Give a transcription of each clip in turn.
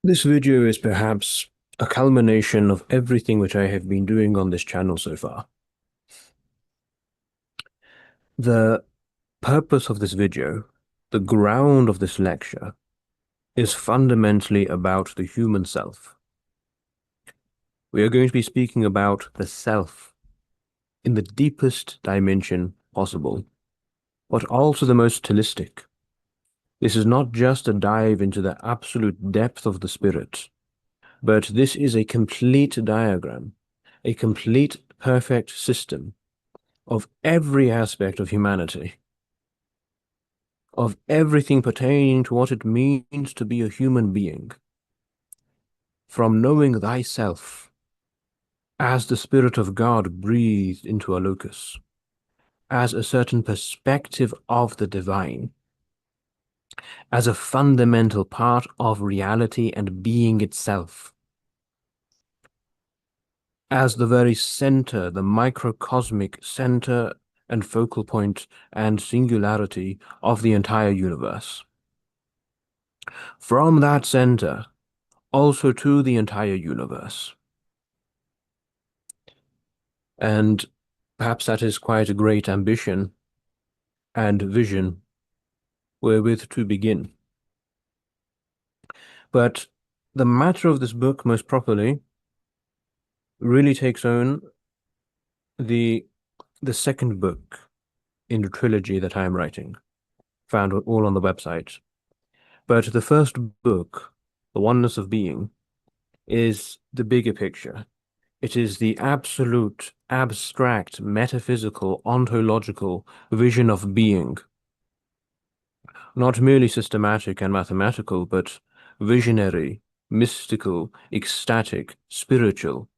This video is perhaps a culmination of everything which I have been doing on this channel so far. The purpose of this video, the ground of this lecture, is fundamentally about the human self. We are going to be speaking about the self in the deepest dimension possible, but also the most holistic. This is not just a dive into the absolute depth of the spirit, but this is a complete diagram, a complete perfect system of every aspect of humanity, of everything pertaining to what it means to be a human being, from knowing thyself as the Spirit of God breathed into a locus, as a certain perspective of the divine, as a fundamental part of reality and being itself, as the very center, the microcosmic center and focal point and singularity of the entire universe. From that center, also to the entire universe. And perhaps that is quite a great ambition and vision wherewith to begin. But the matter of this book, most properly, really takes on the second book in the trilogy that I am writing, found all on the website. But the first book, The Oneness of Being, is the bigger picture. It is the absolute, abstract, metaphysical, ontological vision of being, not merely systematic and mathematical, but visionary, mystical, ecstatic, spiritual,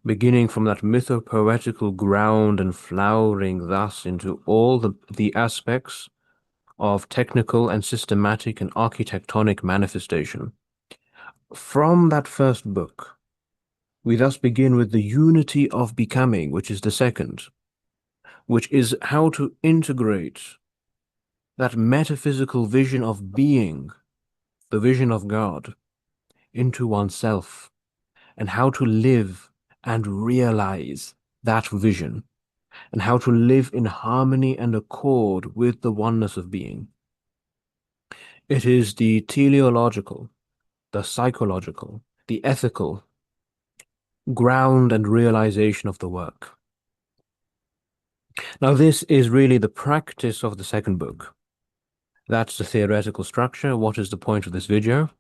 beginning from that mythopoetical ground and flowering thus into all the aspects of technical and systematic and architectonic manifestation. From that first book, we thus begin with the unity of becoming, which is the second, which is how to integrate that metaphysical vision of being, the vision of God, into oneself, and how to live and realize that vision, and how to live in harmony and accord with the oneness of being. It is the teleological, the psychological, the ethical ground and realization of the work. Now, this is really the practice of the second book. That's the theoretical structure. What is the point of this video?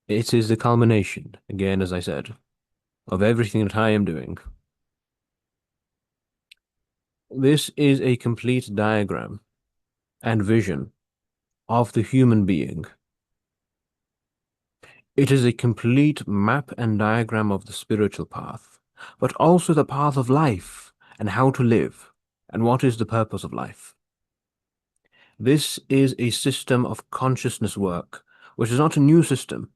It is the culmination, again, as I said, of everything that I am doing. This is a complete diagram and vision of the human being. It is a complete map and diagram of the spiritual path, but also the path of life and how to live and what is the purpose of life. This is a system of consciousness work, which is not a new system.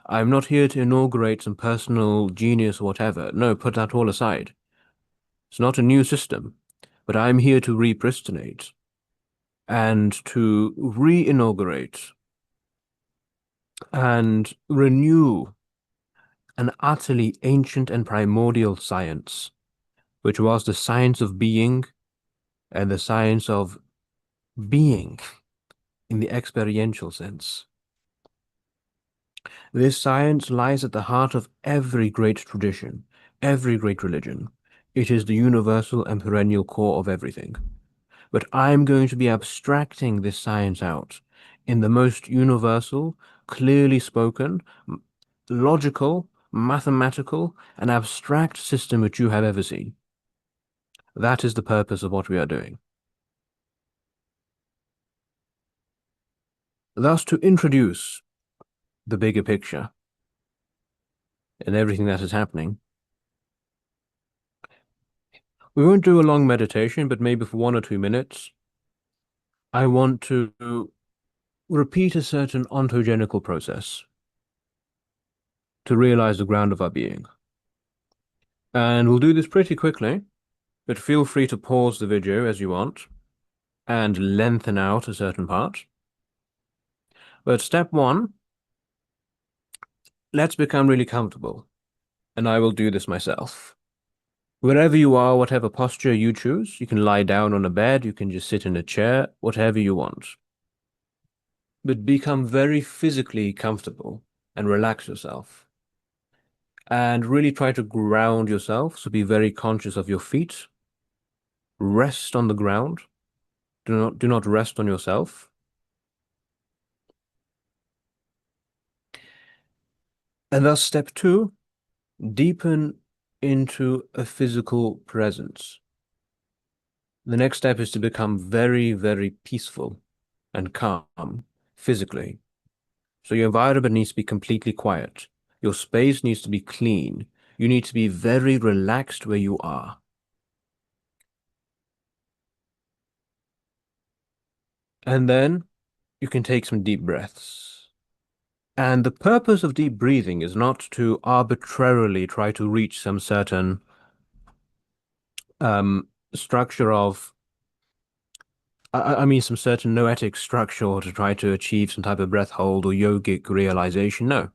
I'm not here to inaugurate some personal genius or whatever. No, put that all aside. It's not a new system, but I'm here to repristinate and to re-inaugurate and renew an utterly ancient and primordial science, which was the science of being and the science of being in the experiential sense. This science lies at the heart of every great tradition, every great religion. It is the universal and perennial core of everything. But I'm going to be abstracting this science out in the most universal, clearly spoken, logical, mathematical, and abstract system which you have ever seen. That is the purpose of what we are doing. Thus, to introduce the bigger picture and everything that is happening, we won't do a long meditation, but maybe for 1 or 2 minutes, I want to repeat a certain ontogenical process to realize the ground of our being. And we'll do this pretty quickly, but feel free to pause the video as you want and lengthen out a certain part. But step one let's become really comfortable, and I will do this myself. Wherever you are, whatever posture you choose, you can lie down on a bed, you can just sit in a chair, whatever you want. But become very physically comfortable and relax yourself. And really try to ground yourself, so be very conscious of your feet. Rest on the ground. Do not rest on yourself. And thus step two, deepen into a physical presence. The next step is to become very, very peaceful and calm physically. So your environment needs to be completely quiet. Your space needs to be clean. You need to be very relaxed where you are. And then you can take some deep breaths. And the purpose of deep breathing is not to arbitrarily try to reach some certain structure of, I mean, some certain noetic structure, or to try to achieve some type of breath hold or yogic realization. No.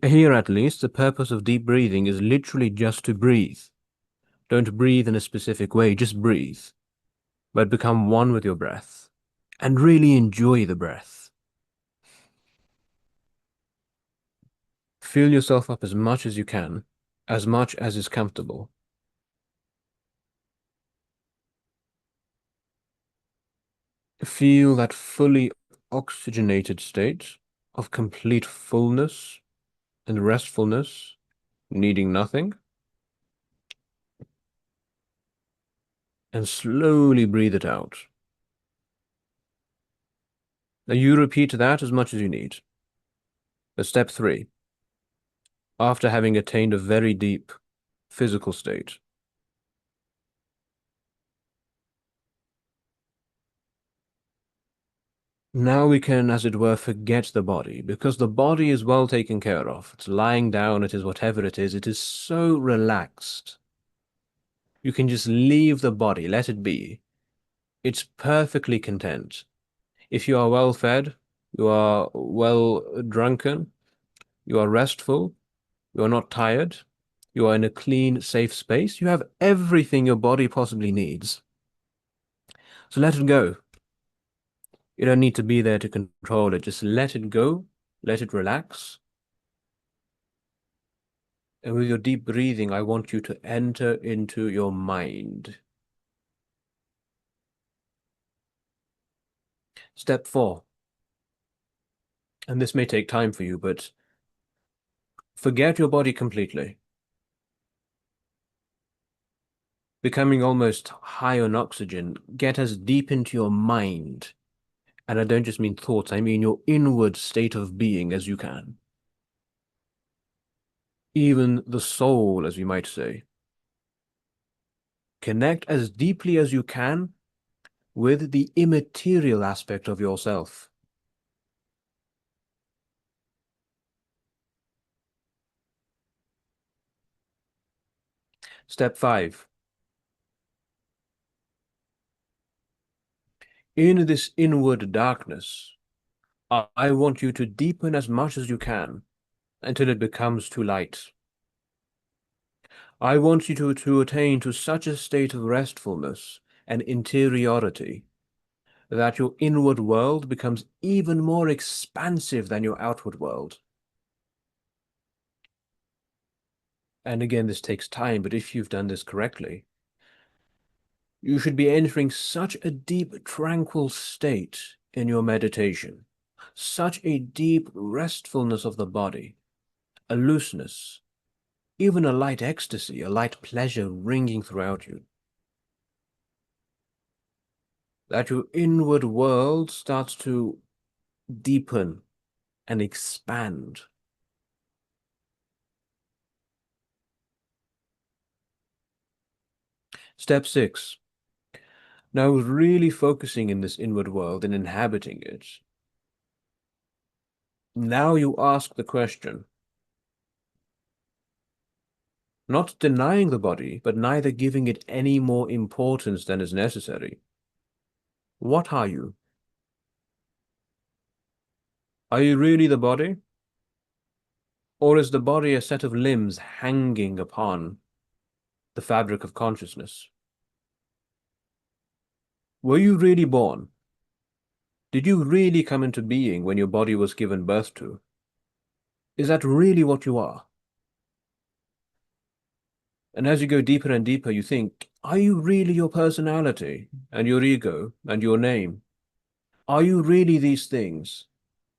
Here, at least, the purpose of deep breathing is literally just to breathe. Don't breathe in a specific way, just breathe, but become one with your breath and really enjoy the breath. Fill yourself up as much as you can, as much as is comfortable. Feel that fully oxygenated state of complete fullness and restfulness, needing nothing, and slowly breathe it out. Now you repeat that as much as you need. But step three, after having attained a very deep physical state, now we can, as it were, forget the body, because the body is well taken care of. It's lying down, it is whatever it is so relaxed. You can just leave the body, let it be. It's perfectly content. If you are well fed, you are well drunken, you are restful, you are not tired, you are in a clean, safe space, you have everything your body possibly needs. So let it go. You don't need to be there to control it. Just let it go, let it relax. And with your deep breathing, I want you to enter into your mind. Step four, and this may take time for you, but forget your body completely. Becoming almost high on oxygen, get as deep into your mind. And I don't just mean thoughts, I mean your inward state of being as you can. Even the soul, as we might say. Connect as deeply as you can with the immaterial aspect of yourself. Step five. In this inward darkness, I want you to deepen as much as you can until it becomes too light. I want you to attain to such a state of restfulness and interiority that your inward world becomes even more expansive than your outward world. And again, this takes time, but if you've done this correctly, you should be entering such a deep, tranquil state in your meditation, such a deep restfulness of the body, a looseness, even a light ecstasy, a light pleasure ringing throughout you, that your inward world starts to deepen and expand. Step six. Now, really focusing in this inward world and inhabiting it. Now you ask the question, not denying the body, but neither giving it any more importance than is necessary. What are you? Are you really the body? Or is the body a set of limbs hanging upon the fabric of consciousness? Were you really born? Did you really come into being when your body was given birth to? Is that really what you are? And as you go deeper and deeper, you think, are you really your personality and your ego and your name? Are you really these things?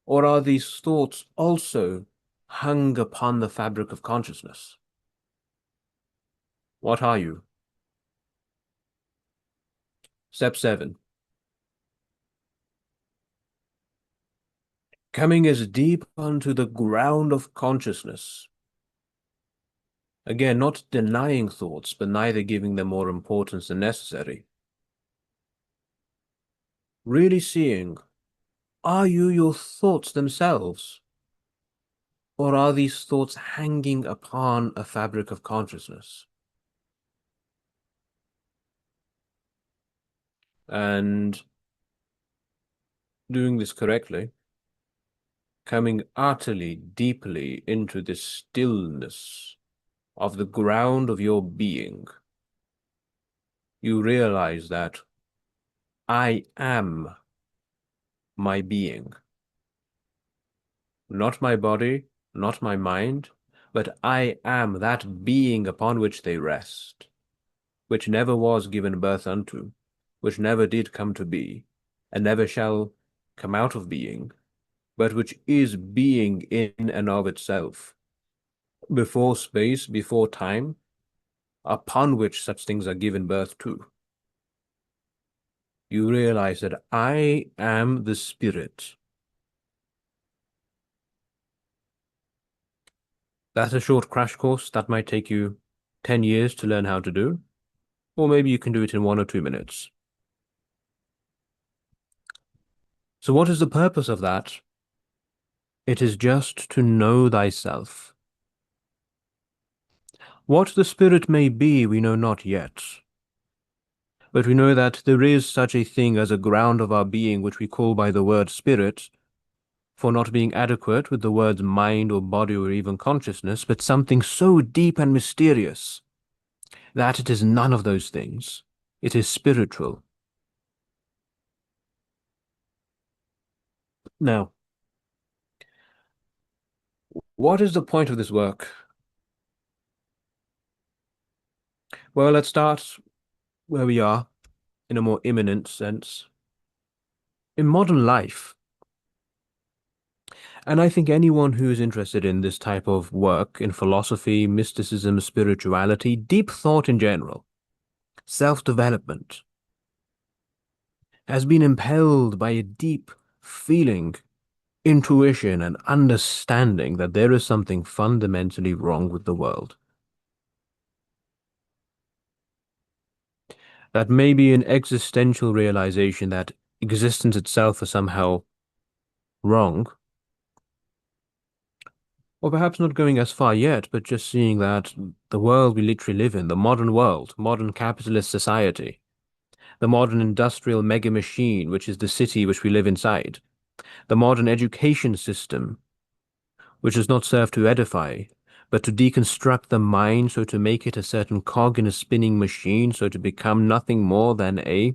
Or are these thoughts also hung upon the fabric of consciousness? What are you? Step 7. Coming as deep onto the ground of consciousness. Again, not denying thoughts, but neither giving them more importance than necessary. Really seeing, are you your thoughts themselves? Or are these thoughts hanging upon a fabric of consciousness? And doing this correctly, coming utterly, deeply into the stillness of the ground of your being, you realize that I am my being. Not my body, not my mind, but I am that being upon which they rest, which never was given birth unto, which never did come to be, and never shall come out of being, but which is being in and of itself, before space, before time, upon which such things are given birth to. You realize that I am the spirit. That's a short crash course that might take you 10 years to learn how to do, or maybe you can do it in 1 or 2 minutes. So what is the purpose of that? It is just to know thyself. What the spirit may be, we know not yet. But we know that there is such a thing as a ground of our being which we call by the word spirit, for not being adequate with the words mind or body or even consciousness, but something so deep and mysterious that it is none of those things. It is spiritual. Now, what is the point of this work? Well, let's start where we are in a more imminent sense. In modern life, and I think anyone who is interested in this type of work, in philosophy, mysticism, spirituality, deep thought in general, self-development, has been impelled by a deep feeling, intuition, and understanding that there is something fundamentally wrong with the world. That may be an existential realization that existence itself is somehow wrong, or perhaps not going as far yet, but just seeing that the world we literally live in, the modern world, modern capitalist society, the modern industrial mega machine, which is the city which we live inside, the modern education system, which does not serve to edify, but to deconstruct the mind, so to make it a certain cog in a spinning machine, so to become nothing more than a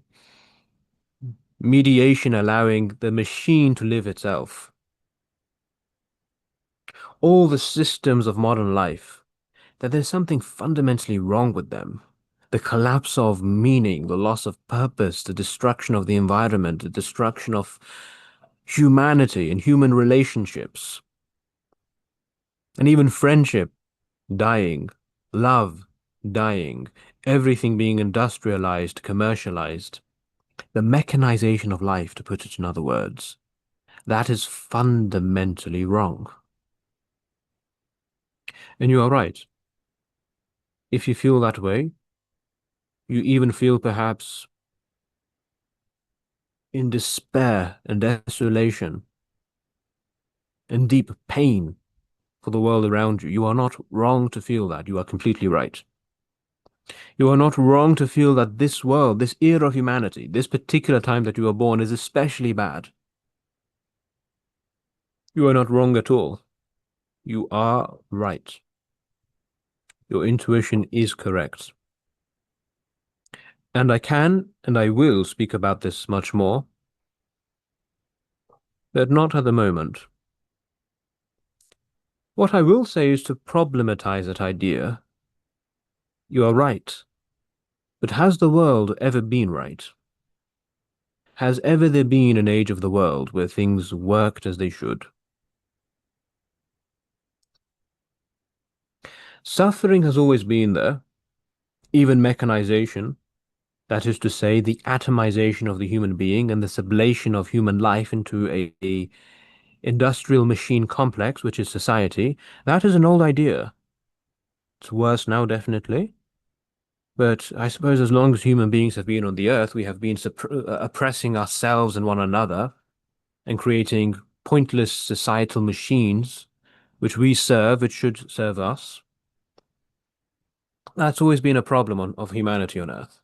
mediation allowing the machine to live itself. All the systems of modern life, that there's something fundamentally wrong with them. The collapse of meaning, the loss of purpose, the destruction of the environment, the destruction of humanity and human relationships, and even friendship dying, love dying, everything being industrialized, commercialized, the mechanization of life, to put it in other words, that is fundamentally wrong. And you are right. If you feel that way, you even feel perhaps in despair and desolation and deep pain for the world around you. You are not wrong to feel that. You are completely right. You are not wrong to feel that this world, this era of humanity, this particular time that you are born is especially bad. You are not wrong at all. You are right. Your intuition is correct. And I can and I will speak about this much more, but not at the moment. What I will say is to problematize that idea. You are right. But has the world ever been right? Has ever there been an age of the world where things worked as they should? Suffering has always been there, even mechanization, that is to say, the atomization of the human being and the sublation of human life into a industrial machine complex, which is society. That is an old idea. It's worse now, definitely. But I suppose as long as human beings have been on the earth, we have been oppressing ourselves and one another and creating pointless societal machines which we serve, which should serve us. That's always been a problem of humanity on earth.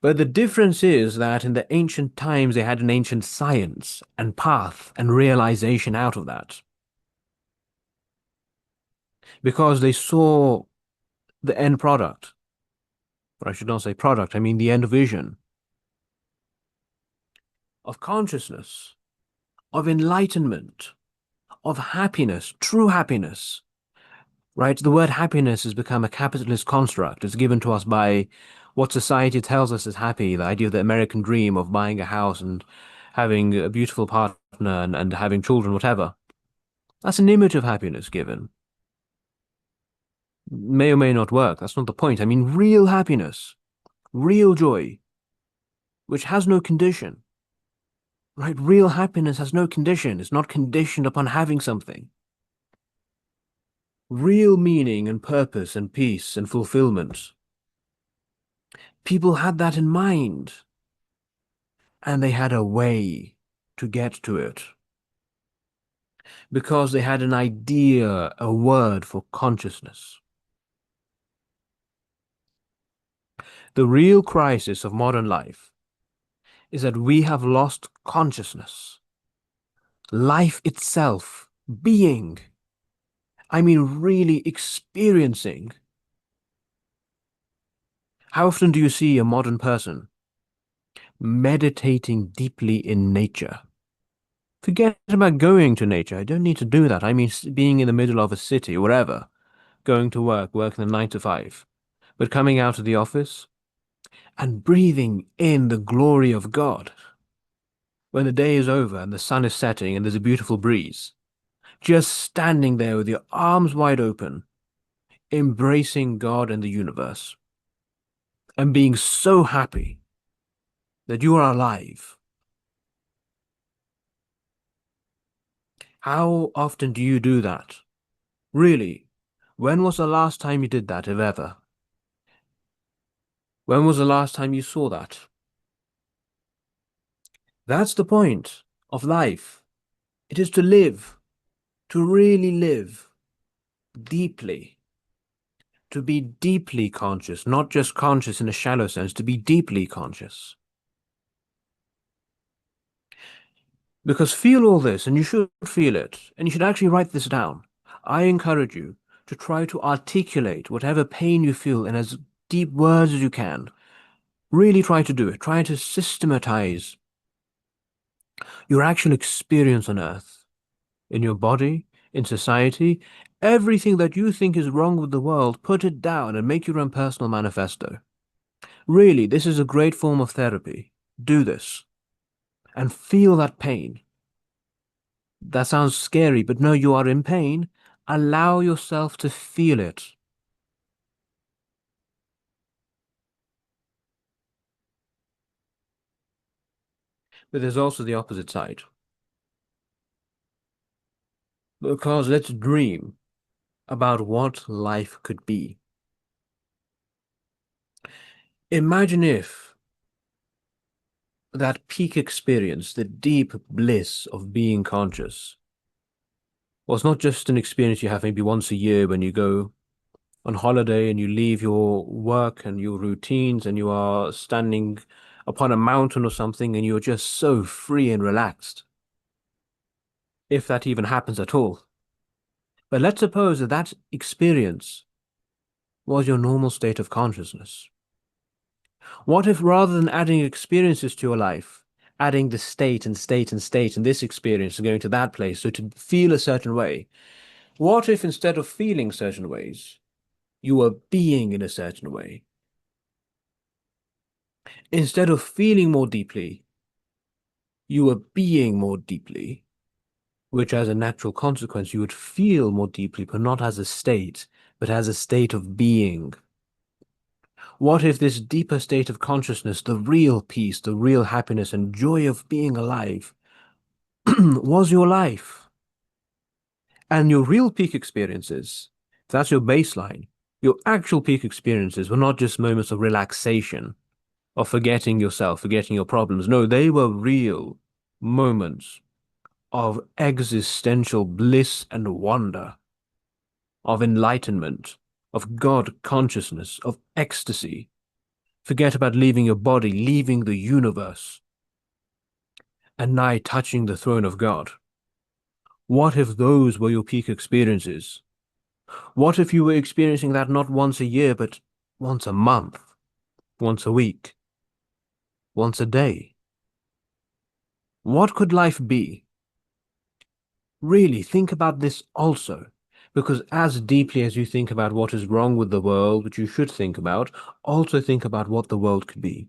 But the difference is that in the ancient times, they had an ancient science and path and realization out of that because they saw the end product. Or I should not say product, I mean the end vision of consciousness, of enlightenment, of happiness, true happiness, right? The word happiness has become a capitalist construct. It's given to us by what society tells us is happy, the idea of the American dream of buying a house and having a beautiful partner and having children, whatever. That's an image of happiness given. May or may not work. That's not the point. I mean, real happiness, real joy, which has no condition, right? Real happiness has no condition. It's not conditioned upon having something. Real meaning and purpose and peace and fulfillment. People had that in mind, and they had a way to get to it because they had an idea, a word for consciousness. The real crisis of modern life is that we have lost consciousness, life itself, being. I mean, really experiencing. How often do you see a modern person meditating deeply in nature? Forget about going to nature. I don't need to do that. I mean, being in the middle of a city, wherever, going to work, working the 9 to 5, but coming out of the office and breathing in the glory of God when the day is over and the sun is setting and there's a beautiful breeze. Just standing there with your arms wide open, embracing God and the universe, and being so happy that you are alive. How often do you do that? Really? When was the last time you did that, if ever? When was the last time you saw that? That's the point of life. It is to live, to really live deeply, to be deeply conscious, not just conscious in a shallow sense, to be deeply conscious. Because feel all this, and you should feel it, and you should actually write this down. I encourage you to try to articulate whatever pain you feel in as deep words as you can. Really try to do it. Try to systematize your actual experience on earth, in your body, in society. Everything that you think is wrong with the world, put it down and make your own personal manifesto. Really, this is a great form of therapy. Do this and feel that pain. That sounds scary, but no, you are in pain. Allow yourself to feel it. But there's also the opposite side. Because let's dream about what life could be. Imagine if that peak experience, the deep bliss of being conscious, was not just an experience you have maybe once a year when you go on holiday and you leave your work and your routines and you are standing upon a mountain or something and you're just so free and relaxed, if that even happens at all. But let's suppose that that experience was your normal state of consciousness. What if rather than adding experiences to your life, adding the state and state and state and this experience and going to that place, so to feel a certain way, what if instead of feeling certain ways, you were being in a certain way? Instead of feeling more deeply, you were being more deeply, which as a natural consequence, you would feel more deeply, but not as a state, but as a state of being. What if this deeper state of consciousness, the real peace, the real happiness and joy of being alive, was your life? And your real peak experiences, if that's your baseline, your actual peak experiences were not just moments of relaxation, of forgetting yourself, forgetting your problems. No, they were real moments of existential bliss and wonder, of enlightenment, of God consciousness, of ecstasy. Forget about leaving your body, leaving the universe, and nigh touching the throne of God. What if those were your peak experiences? What if you were experiencing that not once a year, but once a month, once a week, once a day? What could life be? Really think about this also, because as deeply as you think about what is wrong with the world, which you should think about, also think about what the world could be.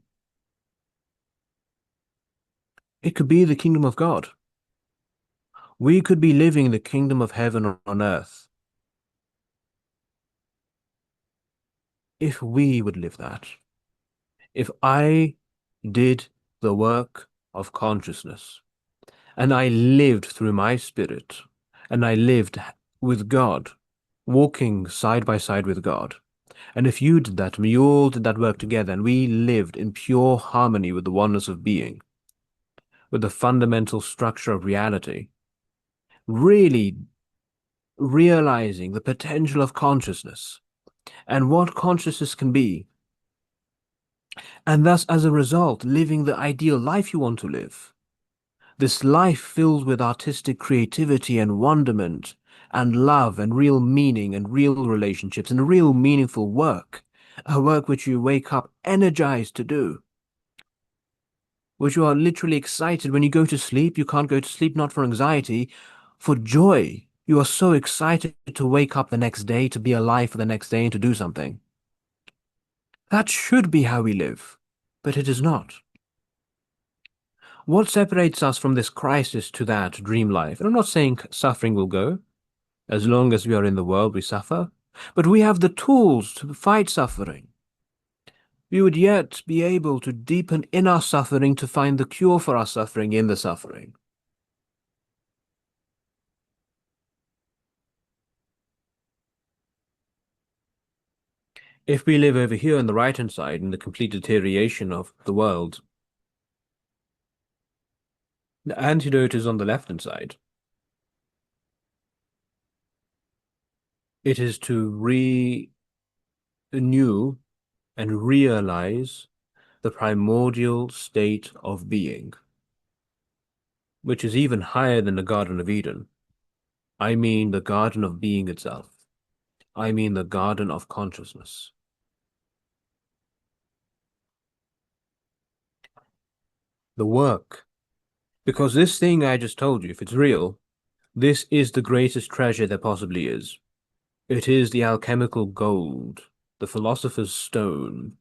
It could be the kingdom of God. We could be living the kingdom of heaven on earth if we would live that. If I did the work of consciousness and I lived through my spirit and I lived with God, walking side by side with God. And if you did that, and we all did that work together, and we lived in pure harmony with the oneness of being, with the fundamental structure of reality, really realizing the potential of consciousness and what consciousness can be, and thus, as a result, living the ideal life you want to live. This life filled with artistic creativity and wonderment, and love and real meaning and real relationships and real meaningful work, a work which you wake up energized to do, which you are literally excited when you go to sleep. You can't go to sleep not for anxiety, for joy. You are so excited to wake up the next day, to be alive for the next day and to do something. That should be how we live, but it is not. What separates us from this crisis to that dream life? And I'm not saying suffering will go. As long as we are in the world, we suffer. But we have the tools to fight suffering. We would yet be able to deepen in our suffering to find the cure for our suffering in the suffering. If we live over here on the right-hand side in the complete deterioration of the world, the antidote is on the left-hand side. It is to renew and realize the primordial state of being, which is even higher than the Garden of Eden. I mean the Garden of Being itself. I mean the Garden of Consciousness. The work. Because this thing I just told you, if it's real, this is the greatest treasure there possibly is. It is the alchemical gold, the philosopher's stone.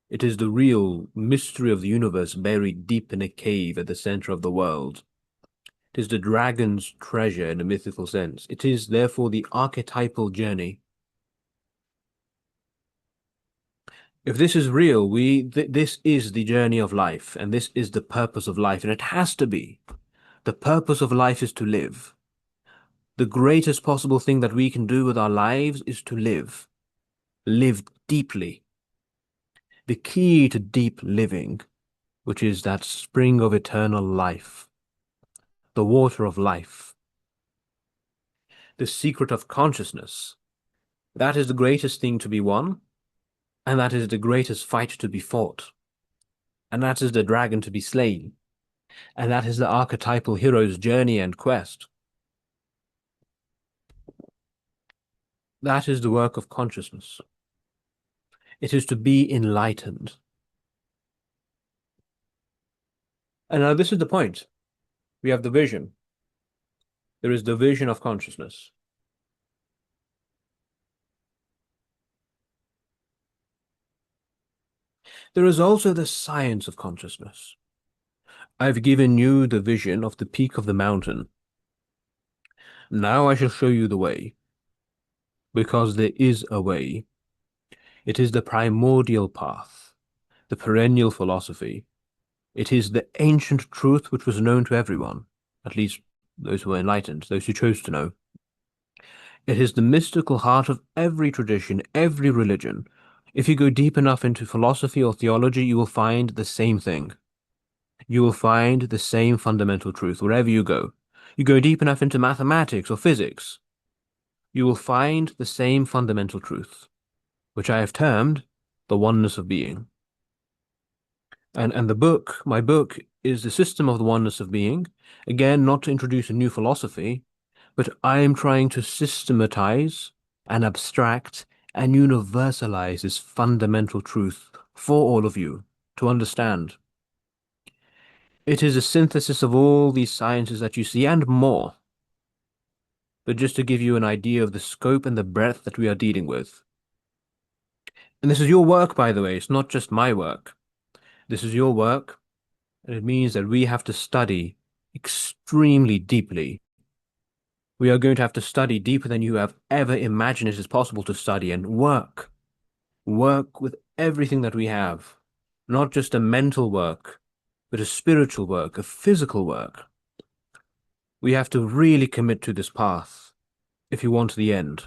It is the real mystery of the universe buried deep in a cave at the center of the world. It is the dragon's treasure in a mythical sense. It is therefore the archetypal journey. If this is real, this is the journey of life, and this is the purpose of life, and it has to be. The purpose of life is to live. The greatest possible thing that we can do with our lives is to live. Live deeply. The key to deep living, which is that spring of eternal life, the water of life, the secret of consciousness, that is the greatest thing to be won, and that is the greatest fight to be fought, and that is the dragon to be slain, and that is the archetypal hero's journey and quest. That is the work of consciousness. It is to be enlightened. And now this is the point. We have the vision. There is the vision of consciousness. There is also the science of consciousness. I've given you the vision of the peak of the mountain. Now I shall show you the way, because there is a way. It is the primordial path, the perennial philosophy. It is the ancient truth which was known to everyone, at least those who were enlightened, those who chose to know. It is the mystical heart of every tradition, every religion. If you go deep enough into philosophy or theology, you will find the same thing. You will find the same fundamental truth wherever you go. You go deep enough into mathematics or physics, you will find the same fundamental truth, which I have termed the oneness of being. And my book, is the system of the oneness of being. Again, not to introduce a new philosophy, but I am trying to systematize and abstract and universalize this fundamental truth for all of you to understand. It is a synthesis of all these sciences that you see and more. But just to give you an idea of the scope and the breadth that we are dealing with. And this is your work, by the way. It's not just my work. This is your work, and it means that we have to study extremely deeply. We are going to have to study deeper than you have ever imagined it is possible to study and work. Work with everything that we have. Not just a mental work, but a spiritual work, a physical work. We have to really commit to this path if you want the end.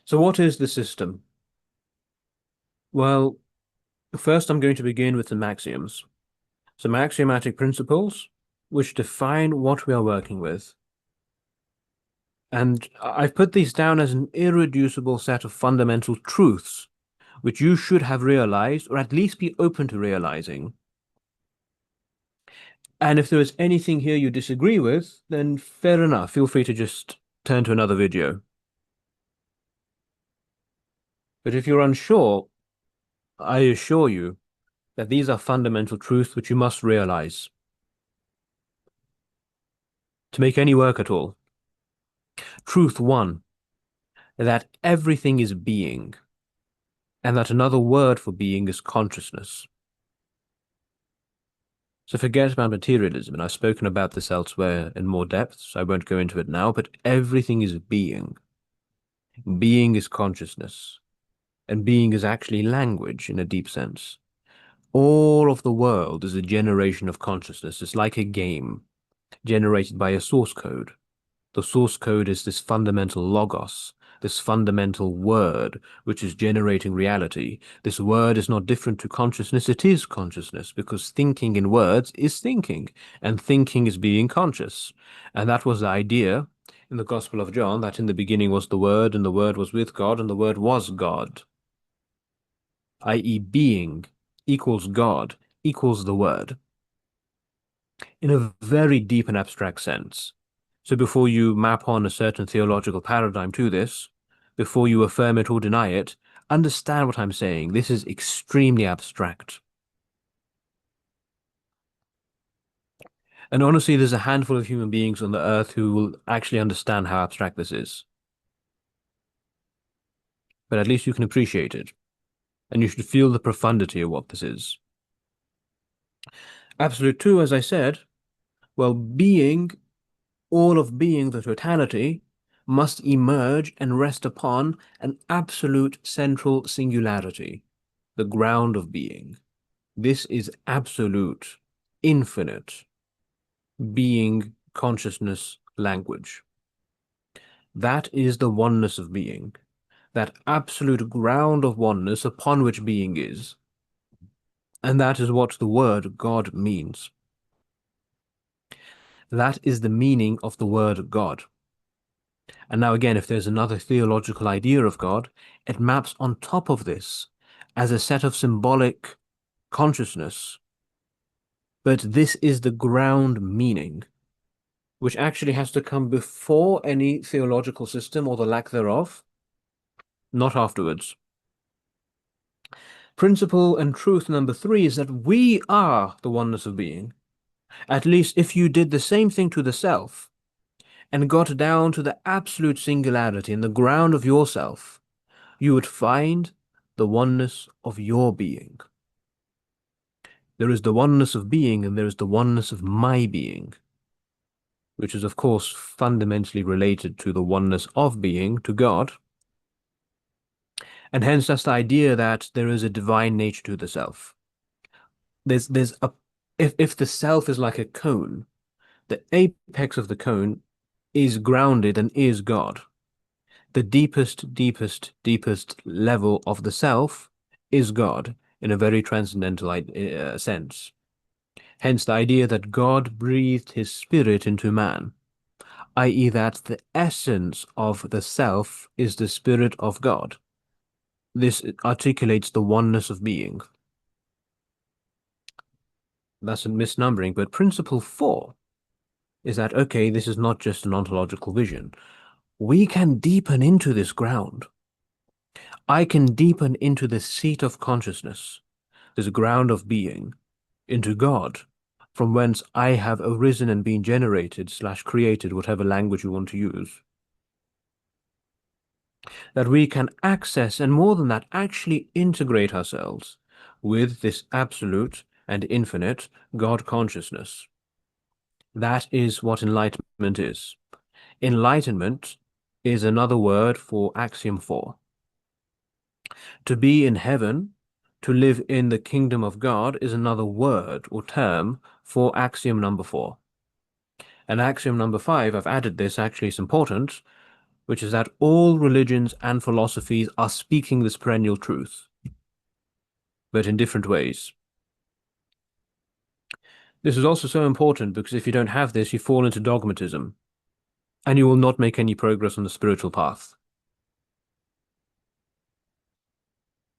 So what is the system? Well, first I'm going to begin with some axioms. Some axiomatic principles which define what we are working with. And I've put these down as an irreducible set of fundamental truths, which you should have realized, or at least be open to realizing. And if there is anything here you disagree with, then fair enough, feel free to just turn to another video. But if you're unsure, I assure you that these are fundamental truths which you must realize to make any work at all. Truth one, that everything is being, and that another word for being is consciousness. So forget about materialism, and I've spoken about this elsewhere in more depth, so I won't go into it now, but everything is being. Being is consciousness, and being is actually language in a deep sense. All of the world is a generation of consciousness. It's like a game generated by a source code. The source code is this fundamental logos, this fundamental word, which is generating reality. This word is not different to consciousness, it is consciousness, because thinking in words is thinking, and thinking is being conscious. And that was the idea in the Gospel of John, that in the beginning was the Word, and the Word was with God, and the Word was God, i.e. being equals God equals the Word, in a very deep and abstract sense. So before you map on a certain theological paradigm to this, before you affirm it or deny it, understand what I'm saying. This is extremely abstract. And honestly, there's a handful of human beings on the earth who will actually understand how abstract this is. But at least you can appreciate it. And you should feel the profundity of what this is. Absolute two, as I said, well, being, all of being, the totality, must emerge and rest upon an absolute central singularity, the ground of being. This is absolute, infinite being, consciousness, language. That is the oneness of being, that absolute ground of oneness upon which being is. And that is what the word God means. That is the meaning of the word God. And now again, if there's another theological idea of God, it maps on top of this as a set of symbolic consciousness. But this is the ground meaning. which actually has to come before any theological system or the lack thereof, not afterwards. Principle and truth number three is that we are the oneness of being. At least if you did the same thing to the self and got down to the absolute singularity in the ground of yourself, you would find the oneness of your being. There is the oneness of being and there is the oneness of my being, which is, of course, fundamentally related to the oneness of being, to God. And hence, that's the idea that there is a divine nature to the self. There's a if the self is like a cone, the apex of the cone is grounded and is God. The deepest level of the self is God in a very transcendental sense. Hence the idea that God breathed his spirit into man, i.e., that the essence of the self is the spirit of God. This articulates the oneness of being. That's a misnumbering, but principle four is that, okay, this is not just an ontological vision. We can deepen into this ground. I can deepen into the seat of consciousness, this ground of being, into God, from whence I have arisen and been generated / created, whatever language you want to use. That we can access, and more than that, actually integrate ourselves with this absolute and infinite God consciousness. That is what enlightenment is. Enlightenment is another word for axiom 4. To be in heaven, to live in the kingdom of God, is another word or term for axiom number 4. And axiom number 5, I've added this, actually it's important, which is that all religions and philosophies are speaking this perennial truth, but in different ways. This is also so important because if you don't have this, you fall into dogmatism, and you will not make any progress on the spiritual path.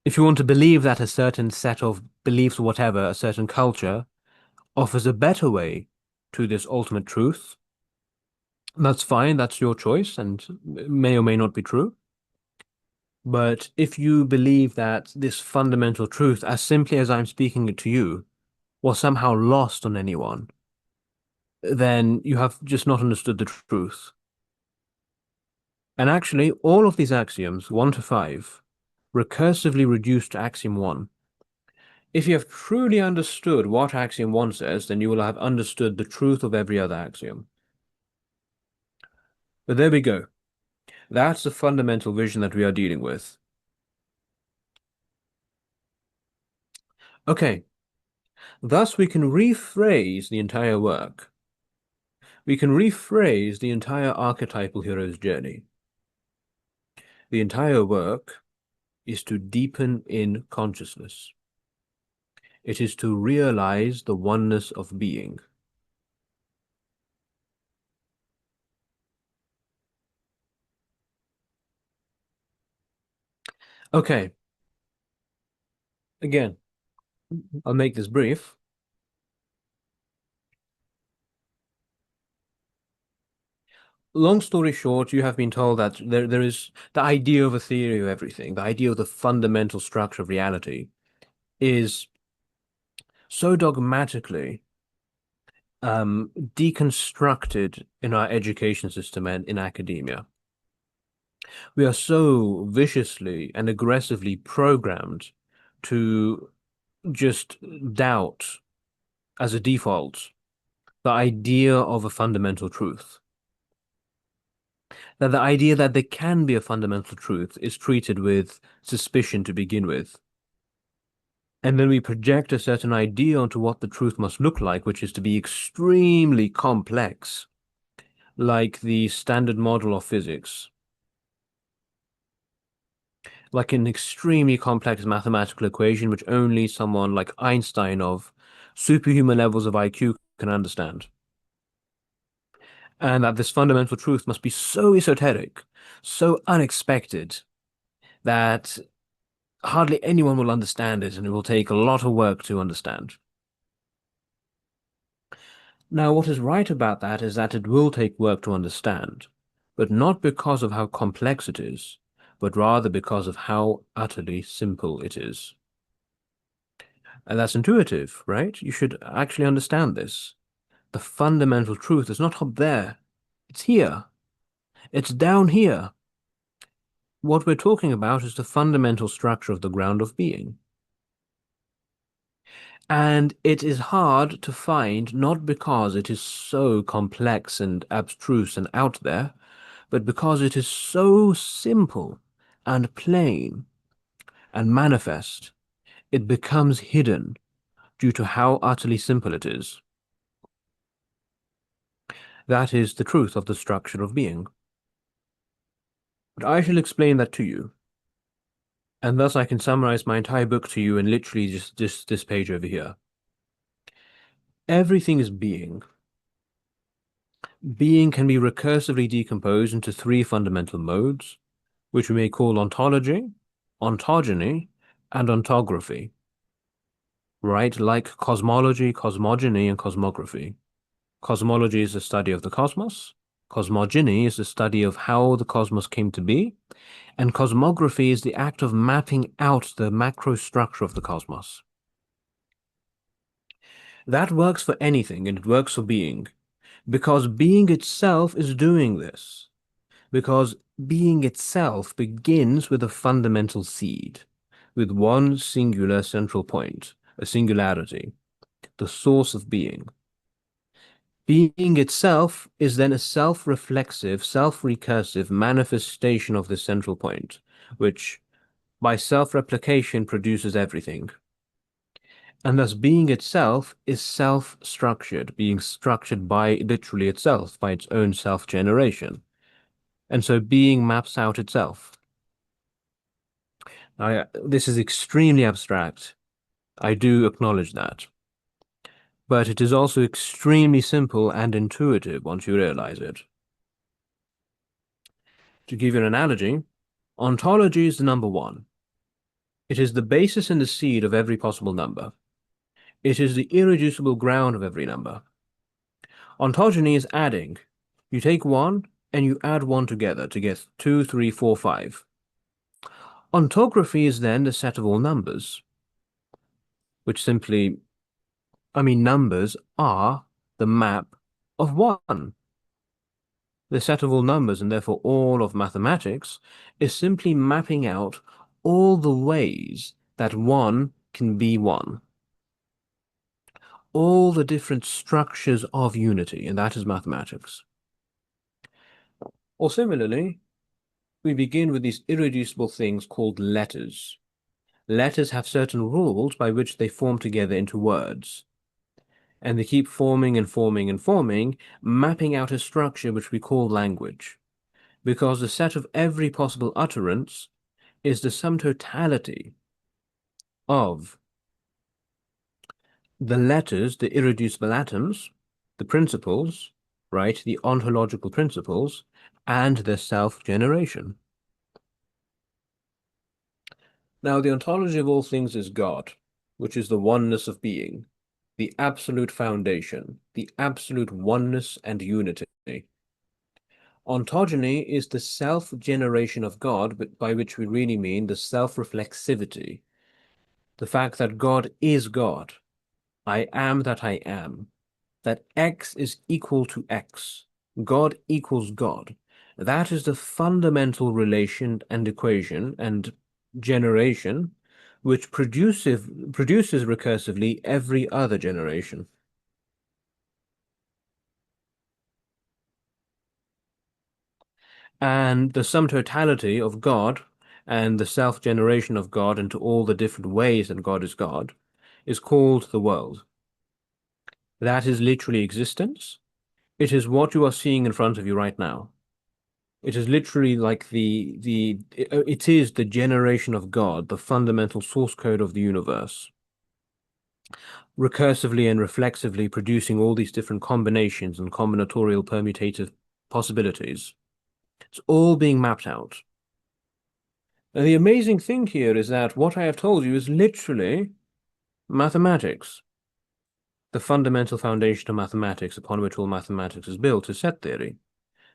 If you want to believe that a certain set of beliefs or whatever, a certain culture, offers a better way to this ultimate truth, that's fine, that's your choice, and may or may not be true. But if you believe that this fundamental truth, as simply as I'm speaking it to you, was somehow lost on anyone, then you have just not understood the truth. And actually, all of these axioms, 1 to 5, recursively reduce to axiom 1. If you have truly understood what axiom 1 says, then you will have understood the truth of every other axiom. But there we go. That's the fundamental vision that we are dealing with. Okay, thus we can rephrase the entire work. We can rephrase the entire archetypal hero's journey. The entire work is to deepen in consciousness. It is to realize the oneness of being. Okay, again, I'll make this brief. Long story short, you have been told that there is the idea of a theory of everything, the idea of the fundamental structure of reality is so dogmatically deconstructed in our education system and in academia. We are so viciously and aggressively programmed to just doubt as a default the idea of a fundamental truth. That the idea that there can be a fundamental truth is treated with suspicion to begin with. And then we project a certain idea onto what the truth must look like, which is to be extremely complex, like the standard model of physics, like an extremely complex mathematical equation which only someone like Einstein of superhuman levels of IQ can understand. And that this fundamental truth must be so esoteric, so unexpected, that hardly anyone will understand it, and it will take a lot of work to understand. Now, what is right about that is that it will take work to understand, but not because of how complex it is, but rather because of how utterly simple it is. And that's intuitive, right? You should actually understand this. The fundamental truth is not up there. It's here. It's down here. What we're talking about is the fundamental structure of the ground of being. And it is hard to find, not because it is so complex and abstruse and out there, but because it is so simple and plain and manifest, it becomes hidden due to how utterly simple it is. That is the truth of the structure of being. But I shall explain that to you, and thus I can summarize my entire book to you in literally just this page over here. Everything is being. Being can be recursively decomposed into three fundamental modes, which we may call ontology, ontogeny, and ontography, right? Like cosmology, cosmogony, and cosmography. Cosmology is the study of the cosmos. Cosmogony is the study of how the cosmos came to be. And cosmography is the act of mapping out the macro structure of the cosmos. That works for anything, and it works for being, because being itself is doing this. Because being itself begins with a fundamental seed, with one singular central point, a singularity, the source of being. Being itself is then a self-reflexive, self-recursive manifestation of this central point, which by self-replication produces everything. And thus being itself is self-structured, being structured by literally itself, by its own self-generation. And so being maps out itself. This is extremely abstract. I do acknowledge that. But it is also extremely simple and intuitive once you realize it. To give you an analogy, ontology is the number one. It is the basis and the seed of every possible number. It is the irreducible ground of every number. Ontogeny is adding. You take one and you add one together to get 2, 3, 4, 5. Ontography is then the set of all numbers, which simply, numbers are the map of one. The set of all numbers, and therefore all of mathematics, is simply mapping out all the ways that one can be one. All the different structures of unity, and that is mathematics. Or similarly, we begin with these irreducible things called letters. Letters have certain rules by which they form together into words. And they keep forming and forming and forming, mapping out a structure which we call language. Because the set of every possible utterance is the sum totality of the letters, the irreducible atoms, the principles, right, the ontological principles, and their self-generation. Now, the ontology of all things is God, which is the oneness of being, the absolute foundation, the absolute oneness and unity. Ontogeny is the self-generation of God, but by which we really mean the self-reflexivity, the fact that God is God. I am that I am, that X is equal to X. God equals God. That is the fundamental relation and equation and generation which produces recursively every other generation. And the sum totality of God and the self-generation of God into all the different ways that God is called the world. That is literally existence. It is what you are seeing in front of you right now. It is literally like it is the generation of God, the fundamental source code of the universe, recursively and reflexively producing all these different combinations and combinatorial permutative possibilities. It's all being mapped out. And the amazing thing here is that what I have told you is literally mathematics. The fundamental foundation of mathematics upon which all mathematics is built is set theory.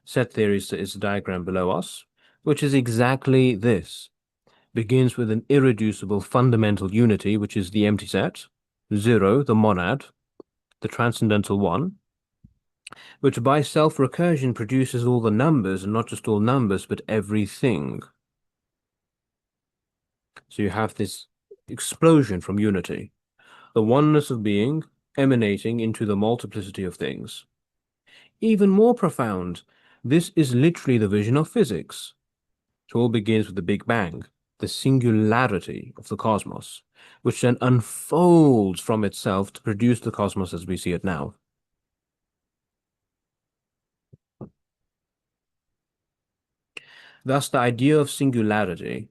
Set theory is the diagram below us, which is exactly this. Begins with an irreducible fundamental unity, which is the empty set, zero, the monad, the transcendental one, which by self-recursion produces all the numbers, and not just all numbers, but everything. So you have this explosion from unity, the oneness of being emanating into the multiplicity of things. Even more profound, this is literally the vision of physics. It all begins with the Big Bang, the singularity of the cosmos, which then unfolds from itself to produce the cosmos as we see it now. Thus, the idea of singularity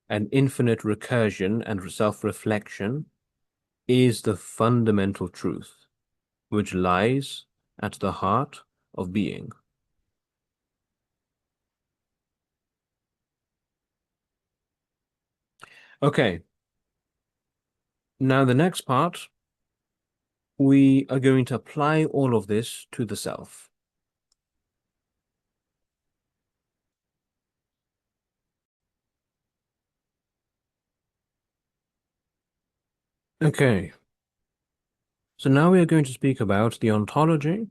and infinite recursion and self-reflection is the fundamental truth, which lies at the heart of being. Okay, now the next part, we are going to apply all of this to the self. Okay, so now we are going to speak about the ontology,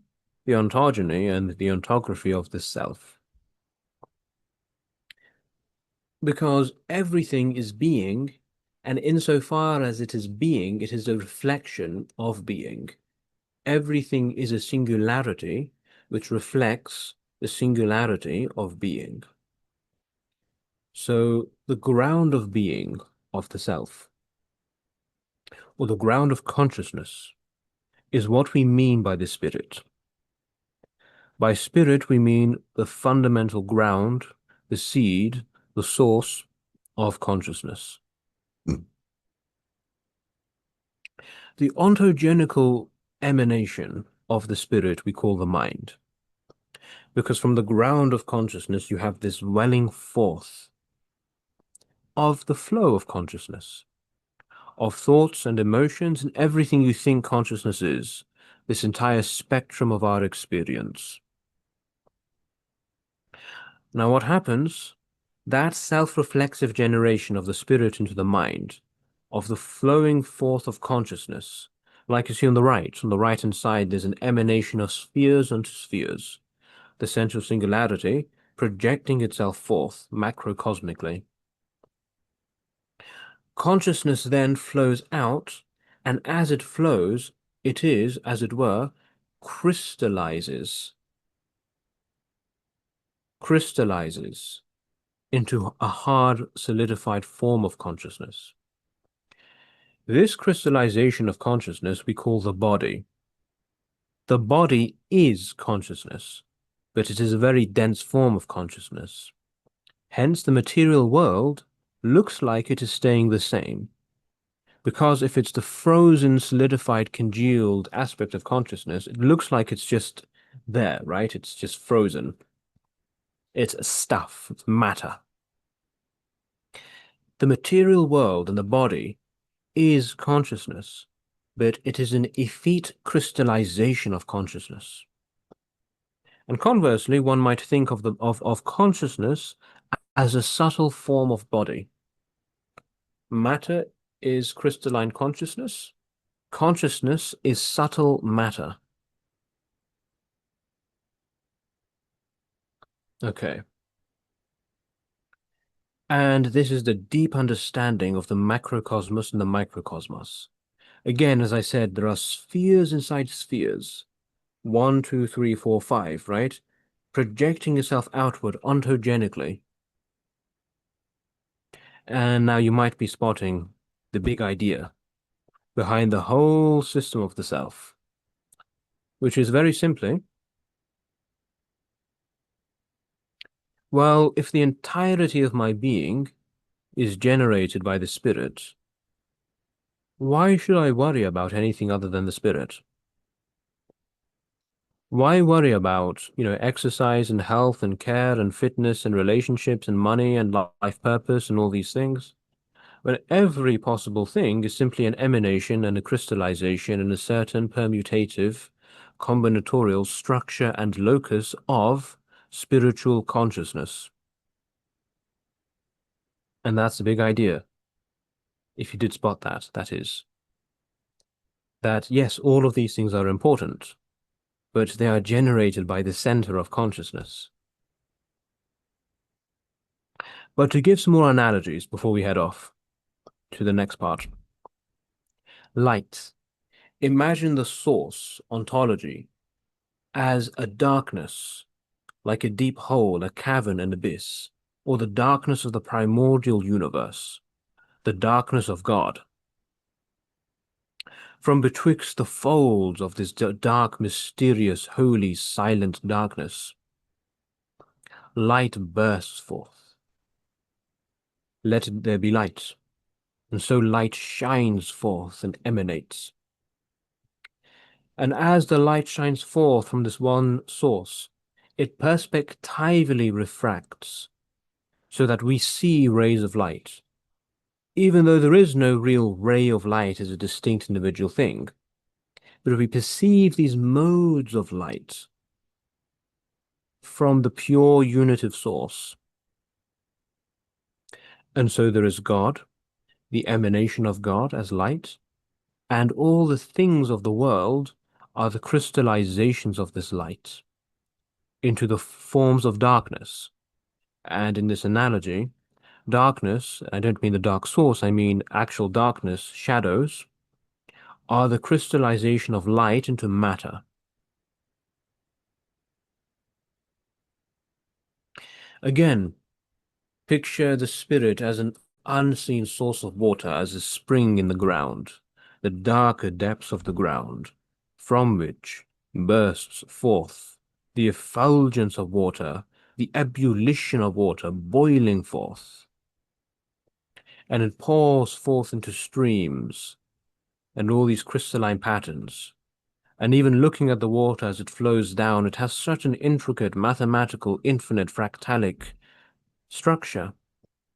the ontogeny, and the ontography of the self. Because everything is being, and insofar as it is being, it is a reflection of being. Everything is a singularity which reflects the singularity of being. So the ground of being of the self, or the ground of consciousness, is what we mean by the spirit. By spirit, we mean the fundamental ground, the seed, the source of consciousness. The ontogenical emanation of the spirit we call the mind. Because from the ground of consciousness, you have this welling forth of the flow of consciousness, of thoughts and emotions and everything you think consciousness is, this entire spectrum of our experience. Now, what happens? That self-reflexive generation of the spirit into the mind, of the flowing forth of consciousness, like you see on the right-hand side, there's an emanation of spheres unto spheres, the central singularity projecting itself forth macrocosmically. Consciousness then flows out, and as it flows, it is, as it were, crystallizes into a hard, solidified form of consciousness. This crystallization of consciousness we call the body. The body is consciousness, but it is a very dense form of consciousness. Hence, the material world looks like it is staying the same. Because if it's the frozen, solidified, congealed aspect of consciousness, it looks like it's just there, right? It's just frozen. It's stuff, it's matter. The material world and the body is consciousness, but it is an effete crystallization of consciousness. And conversely, one might think of consciousness as a subtle form of body. Matter is crystalline consciousness. Consciousness is subtle matter. Okay. And this is the deep understanding of the macrocosmos and the microcosmos. Again, as I said, there are spheres inside spheres. 1, 2, 3, 4, 5, right? Projecting itself outward ontogenically. And now you might be spotting the big idea behind the whole system of the self, which is very simply, well, if the entirety of my being is generated by the spirit, why should I worry about anything other than the spirit? Why worry about, exercise and health and care and fitness and relationships and money and life purpose and all these things? when every possible thing is simply an emanation and a crystallization in a certain permutative, combinatorial structure and locus of spiritual consciousness. And that's the big idea, if you did spot that, that is. That yes, all of these things are important, but they are generated by the center of consciousness. But to give some more analogies before we head off to the next part. Light. Imagine the source, ontology, as a darkness, like a deep hole, a cavern, an abyss, or the darkness of the primordial universe, the darkness of God. From betwixt the folds of this dark, mysterious, holy, silent darkness, light bursts forth. Let there be light, and so light shines forth and emanates. And as the light shines forth from this one source, it perspectively refracts, so that we see rays of light, even though there is no real ray of light as a distinct individual thing. But if we perceive these modes of light from the pure unitive source, and so there is God, the emanation of God as light, and all the things of the world are the crystallizations of this light into the forms of darkness. And in this analogy, darkness, I don't mean the dark source, I mean actual darkness, shadows, are the crystallization of light into matter. Again, picture the spirit as an unseen source of water, as a spring in the ground, the darker depths of the ground, from which bursts forth the effulgence of water, the ebullition of water boiling forth. And it pours forth into streams and all these crystalline patterns. And even looking at the water as it flows down, it has such an intricate, mathematical, infinite, fractalic structure,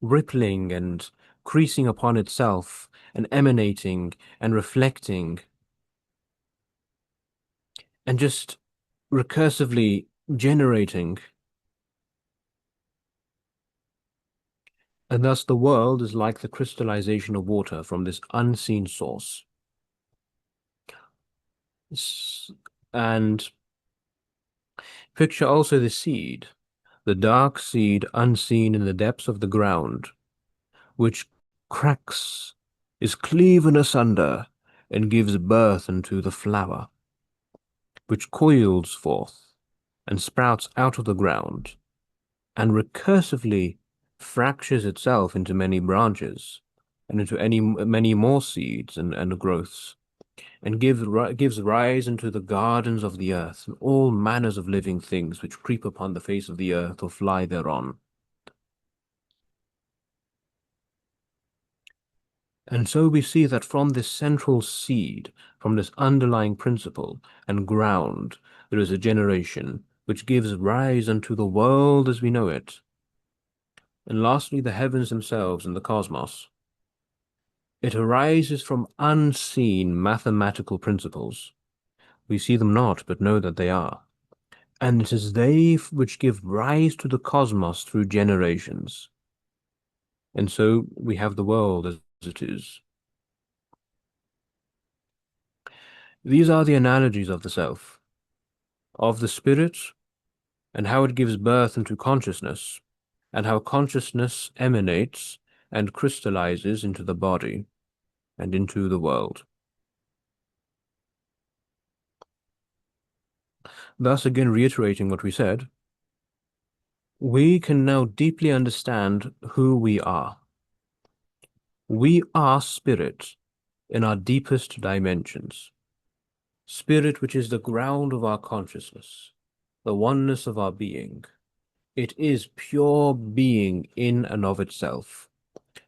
rippling and creasing upon itself, and emanating and reflecting, and just recursively generating. And thus the world is like the crystallization of water from this unseen source. And picture also the seed, the dark seed unseen in the depths of the ground, which cracks, is cleaven asunder, and gives birth unto the flower, which coils forth, and sprouts out of the ground, and recursively fractures itself into many branches, and into many more seeds and growths, and gives rise into the gardens of the earth, and all manners of living things which creep upon the face of the earth or fly thereon. And so we see that from this central seed, from this underlying principle and ground, there is a generation which gives rise unto the world as we know it. And lastly, the heavens themselves and the cosmos. It arises from unseen mathematical principles. We see them not, but know that they are. And it is they which give rise to the cosmos through generations. And so we have the world as it is. These are the analogies of the self, of the spirit, and how it gives birth into consciousness, and how consciousness emanates and crystallizes into the body and into the world. Thus, again reiterating what we said, we can now deeply understand who we are. We are spirit in our deepest dimensions. Spirit, which is the ground of our consciousness, the oneness of our being. It is pure being in and of itself.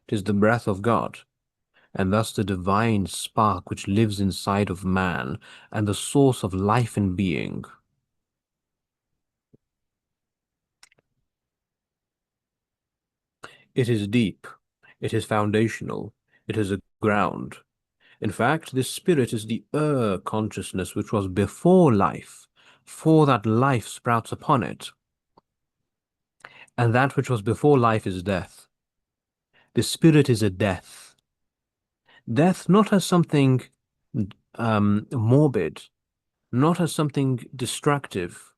It is the breath of God, and thus the divine spark which lives inside of man, and the source of life and being. It is deep. It is foundational. It is a ground. In fact, this spirit is the consciousness which was before life, for that life sprouts upon it. And that which was before life is death. The spirit is a death. Death not as something morbid, not as something destructive.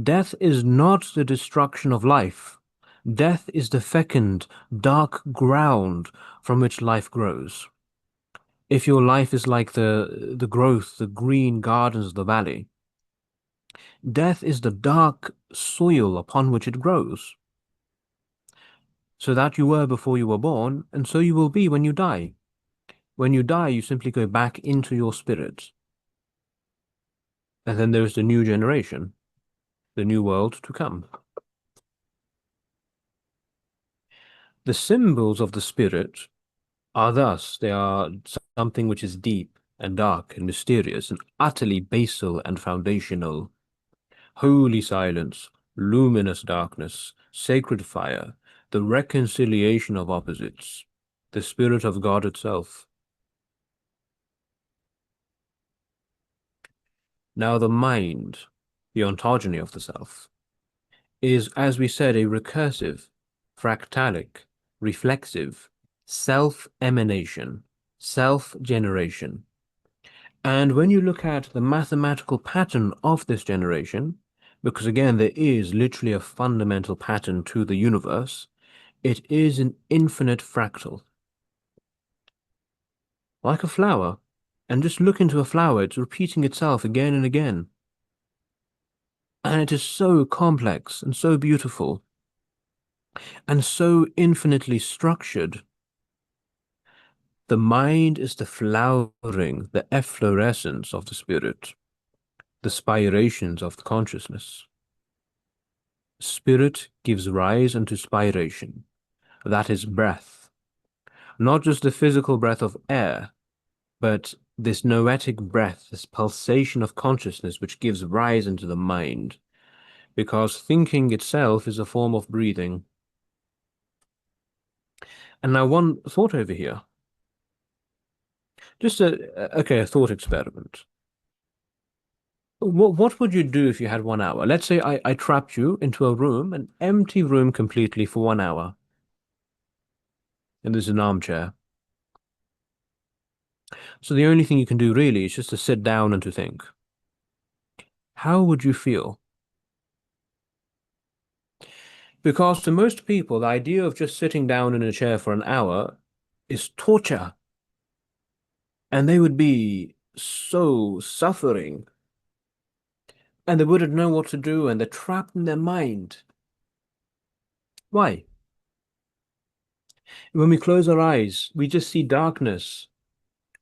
Death is not the destruction of life. Death is the fecund, dark ground from which life grows. If your life is like the growth, the green gardens of the valley, death is the dark soil upon which it grows. So that you were before you were born, and so you will be when you die. When you die, you simply go back into your spirit. And then there's the new generation, the new world to come. The symbols of the spirit are thus, they are something which is deep and dark and mysterious and utterly basal and foundational. Holy silence, luminous darkness, sacred fire, the reconciliation of opposites, the spirit of God itself. Now the mind, the ontogeny of the self, is, as we said, a recursive, fractalic, reflexive, self-emanation, self-generation. And when you look at the mathematical pattern of this generation, because again, there is literally a fundamental pattern to the universe, it is an infinite fractal. Like a flower. And just look into a flower, it's repeating itself again and again. And it is so complex and so beautiful and so infinitely structured. The mind is the flowering, the efflorescence of the spirit, the spirations of the consciousness. Spirit gives rise unto spiration. That is breath. Not just the physical breath of air, but this noetic breath, this pulsation of consciousness which gives rise into the mind. Because thinking itself is a form of breathing. And now one thought over here. Just a thought experiment. What would you do if you had 1 hour? Let's say I trapped you into a room, an empty room completely for 1 hour. And there's an armchair. So the only thing you can do really is just to sit down and to think. How would you feel? Because to most people, the idea of just sitting down in a chair for an hour is torture. And they would be so suffering. And they wouldn't know what to do, and they're trapped in their mind. Why? When we close our eyes, we just see darkness.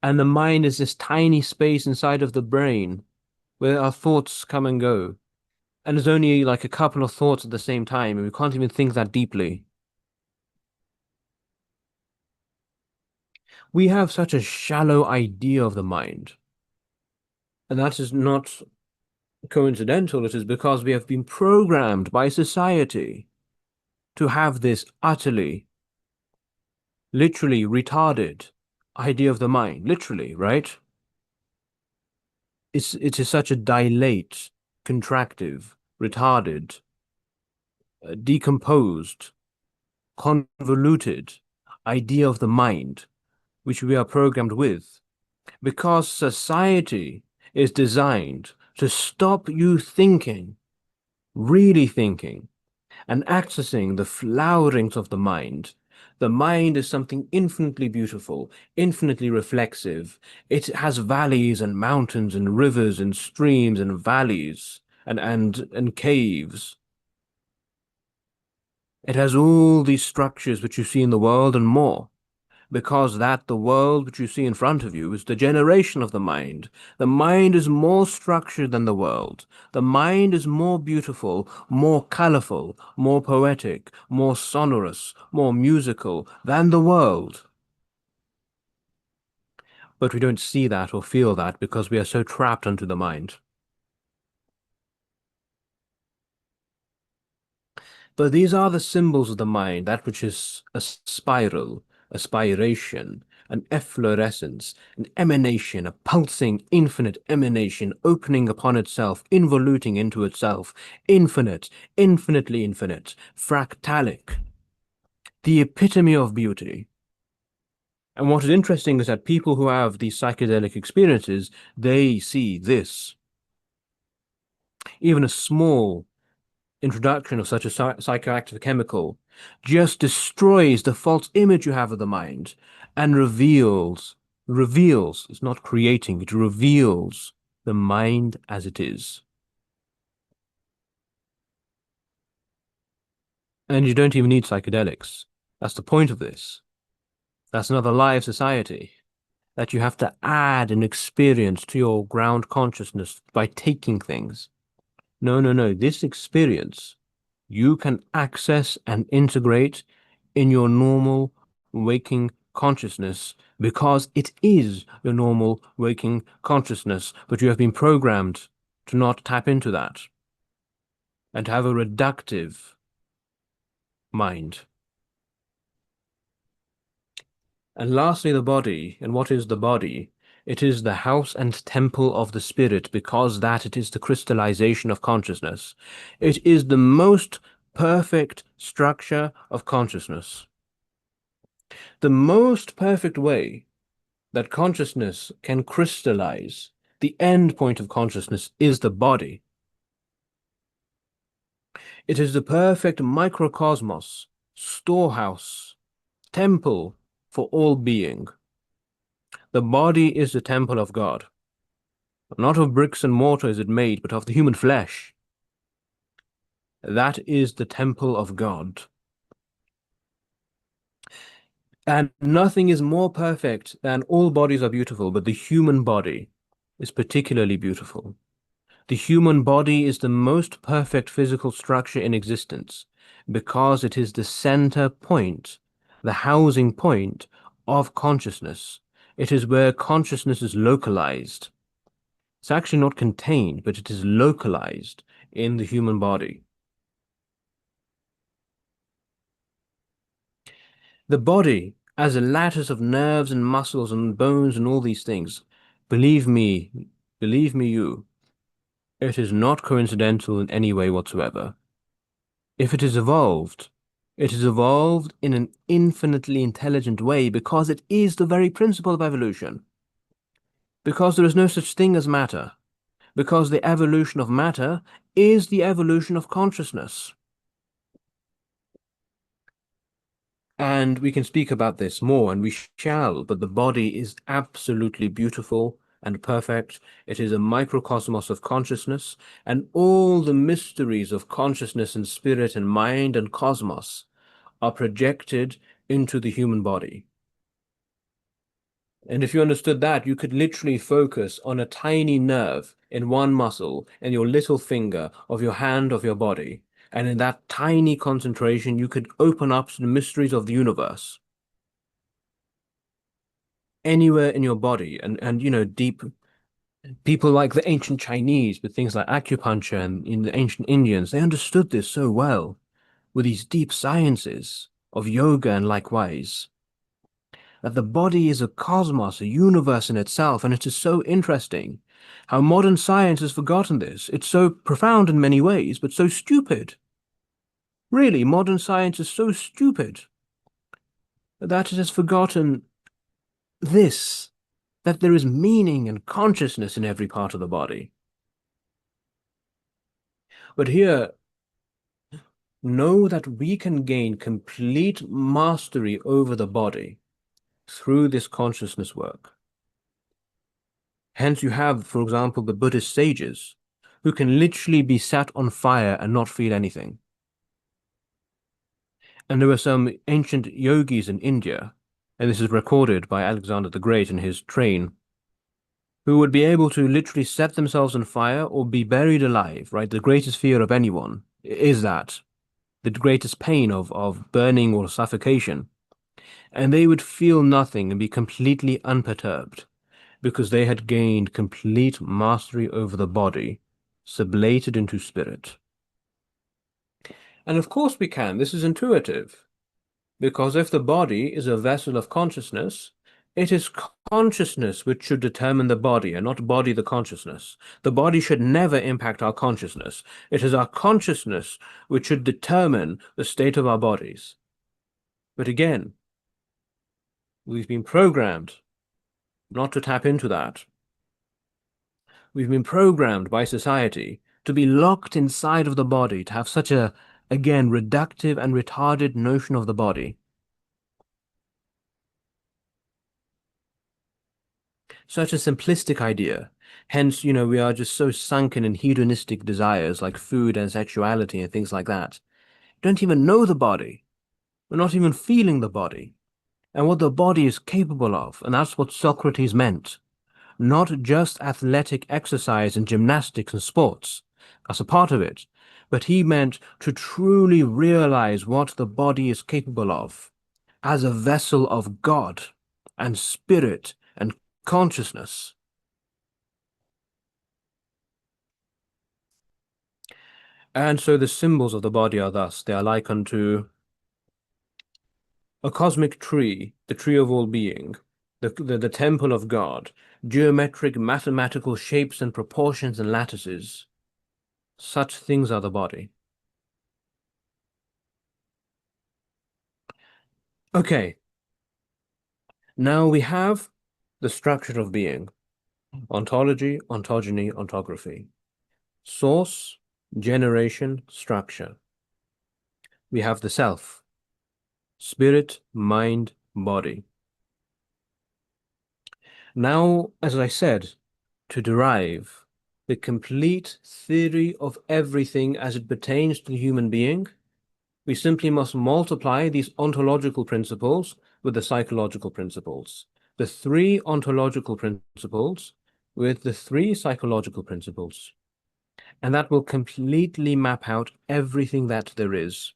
And the mind is this tiny space inside of the brain where our thoughts come and go. And there's only like a couple of thoughts at the same time, and we can't even think that deeply. We have such a shallow idea of the mind. And that is not coincidental. It is because we have been programmed by society to have this utterly, literally retarded idea of the mind. Literally, right? It is such a dilate, contractive, retarded, decomposed, convoluted idea of the mind, which we are programmed with, because society is designed to stop you thinking, really thinking, and accessing the flowerings of the mind. The mind is something infinitely beautiful, infinitely reflexive. It has valleys and mountains and rivers and streams and valleys and caves. It has all these structures which you see in the world and more, because that the world which you see in front of you is the generation of the mind. The mind is more structured than the world. The mind is more beautiful, more colorful, more poetic, more sonorous, more musical than the world. But we don't see that or feel that because we are so trapped into the mind. But these are the symbols of the mind, that which is a spiral, a spiration, an efflorescence, an emanation, a pulsing, infinite emanation, opening upon itself, involuting into itself, infinite, infinitely infinite, fractalic, the epitome of beauty. And what is interesting is that people who have these psychedelic experiences, they see this. Even a small introduction of such a psychoactive chemical just destroys the false image you have of the mind and reveals, it's not creating, it reveals the mind as it is. And you don't even need psychedelics. That's the point of this. That's another lie of society, that you have to add an experience to your ground consciousness by taking things. No, no, no. This experience you can access and integrate in your normal waking consciousness because it is your normal waking consciousness, but you have been programmed to not tap into that and to have a reductive mind. And lastly, the body. And what is the body? It is the house and temple of the spirit, because that it is the crystallization of consciousness. It is the most perfect structure of consciousness. The most perfect way that consciousness can crystallize, the end point of consciousness, is the body. It is the perfect microcosmos, storehouse, temple for all being. The body is the temple of God. Not of bricks and mortar is it made, but of the human flesh. That is the temple of God. And nothing is more perfect than all bodies are beautiful, but the human body is particularly beautiful. The human body is the most perfect physical structure in existence because it is the center point, the housing point of consciousness. It is where consciousness is localized. It's actually not contained, but it is localized in the human body. The body, as a lattice of nerves and muscles and bones and all these things, believe me, believe me you, it is not coincidental in any way whatsoever. If it is evolved in an infinitely intelligent way because it is the very principle of evolution. Because there is no such thing as matter. Because the evolution of matter is the evolution of consciousness. And we can speak about this more, and we shall, but the body is absolutely beautiful and perfect. It is a microcosmos of consciousness, and all the mysteries of consciousness and spirit and mind and cosmos are projected into the human body. And if you understood that, you could literally focus on a tiny nerve in one muscle in your little finger of your hand of your body. And in that tiny concentration, you could open up to the mysteries of the universe anywhere in your body. And you know, deep people like the ancient Chinese with things like acupuncture and in the ancient Indians, they understood this so well with these deep sciences of yoga and likewise. That the body is a cosmos, a universe in itself, and it is so interesting how modern science has forgotten this. It's so profound in many ways, but so stupid. Really, modern science is so stupid that it has forgotten this, that there is meaning and consciousness in every part of the body. But here, know that we can gain complete mastery over the body through this consciousness work. Hence, you have, for example, the Buddhist sages who can literally be set on fire and not feel anything. And there were some ancient yogis in India, and this is recorded by Alexander the Great in his train, who would be able to literally set themselves on fire or be buried alive, right? The greatest fear of anyone is that, the greatest pain of burning or suffocation. And they would feel nothing and be completely unperturbed because they had gained complete mastery over the body, sublated into spirit. And of course we can. This is intuitive. Because if the body is a vessel of consciousness, it is consciousness which should determine the body and not body the consciousness. The body should never impact our consciousness. It is our consciousness which should determine the state of our bodies. But again, we've been programmed not to tap into that. We've been programmed by society to be locked inside of the body, to have such a, again, reductive and retarded notion of the body. Such a simplistic idea. Hence, we are just so sunken in hedonistic desires like food and sexuality and things like that. Don't even know the body. We're not even feeling the body and what the body is capable of. And that's what Socrates meant. Not just athletic exercise and gymnastics and sports. That's a part of it. But he meant to truly realize what the body is capable of as a vessel of God and spirit and consciousness. And so the symbols of the body are thus, they are like unto a cosmic tree, the tree of all being, the temple of God, geometric mathematical shapes and proportions and lattices. Such things are the body. Okay, now we have the structure of being. Ontology, ontogeny, ontography. Source, generation, structure. We have the self. Spirit, mind, body. Now, as I said, to derive the complete theory of everything as it pertains to the human being, we simply must multiply these ontological principles with the psychological principles, the three ontological principles with the three psychological principles. And that will completely map out everything that there is.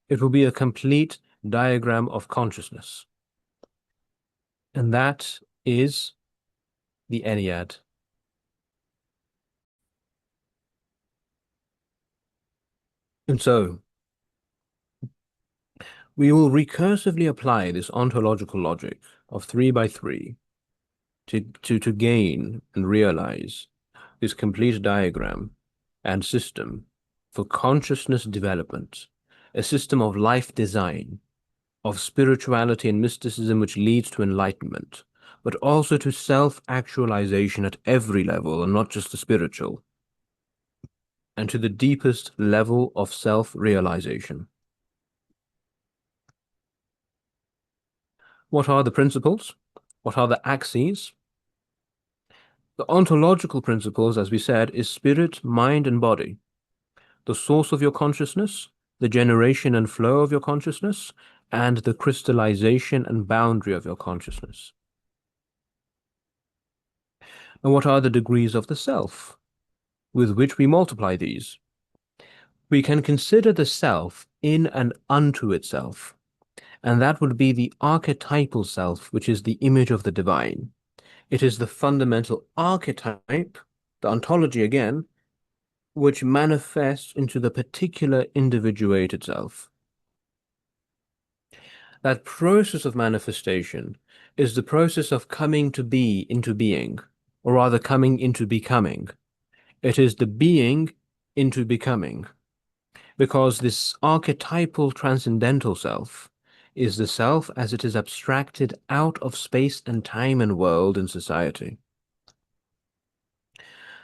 It will be a complete diagram of consciousness. And that is the Ennead. And so, we will recursively apply this ontological logic of 3 by 3 to gain and realize this complete diagram and system for consciousness development, a system of life design, of spirituality and mysticism which leads to enlightenment, but also to self-actualization at every level and not just the spiritual, and to the deepest level of self-realization. What are the principles? What are the axes? The ontological principles, as we said, is spirit, mind, and body. The source of your consciousness, the generation and flow of your consciousness, and the crystallization and boundary of your consciousness. And what are the degrees of the self, with which we multiply these? We can consider the self in and unto itself, and that would be the archetypal self, which is the image of the divine. It is the fundamental archetype, the ontology again, which manifests into the particular individuated self. That process of manifestation is the process of coming to be into being, or rather coming into becoming. It is the being into becoming, because this archetypal transcendental self is the self as it is abstracted out of space and time and world and society.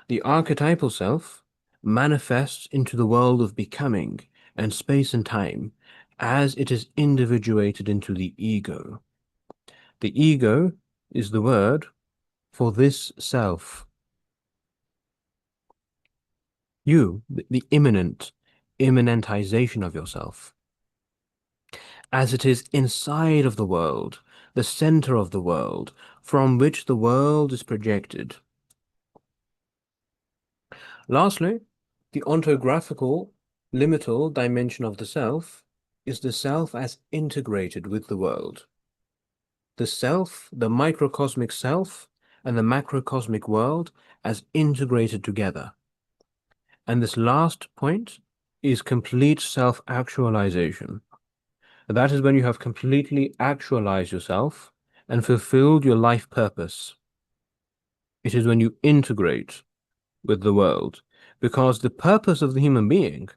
The archetypal self manifests into the world of becoming and space and time as it is individuated into the ego. The ego is the word for this self. You, the immanentization of yourself. As it is inside of the world, the center of the world, from which the world is projected. Lastly, the ontographical, limital dimension of the self is the self as integrated with the world. The self, the microcosmic self, and the macrocosmic world as integrated together. And this last point is complete self-actualization. That is when you have completely actualized yourself and fulfilled your life purpose. It is when you integrate with the world, because the purpose of the human being,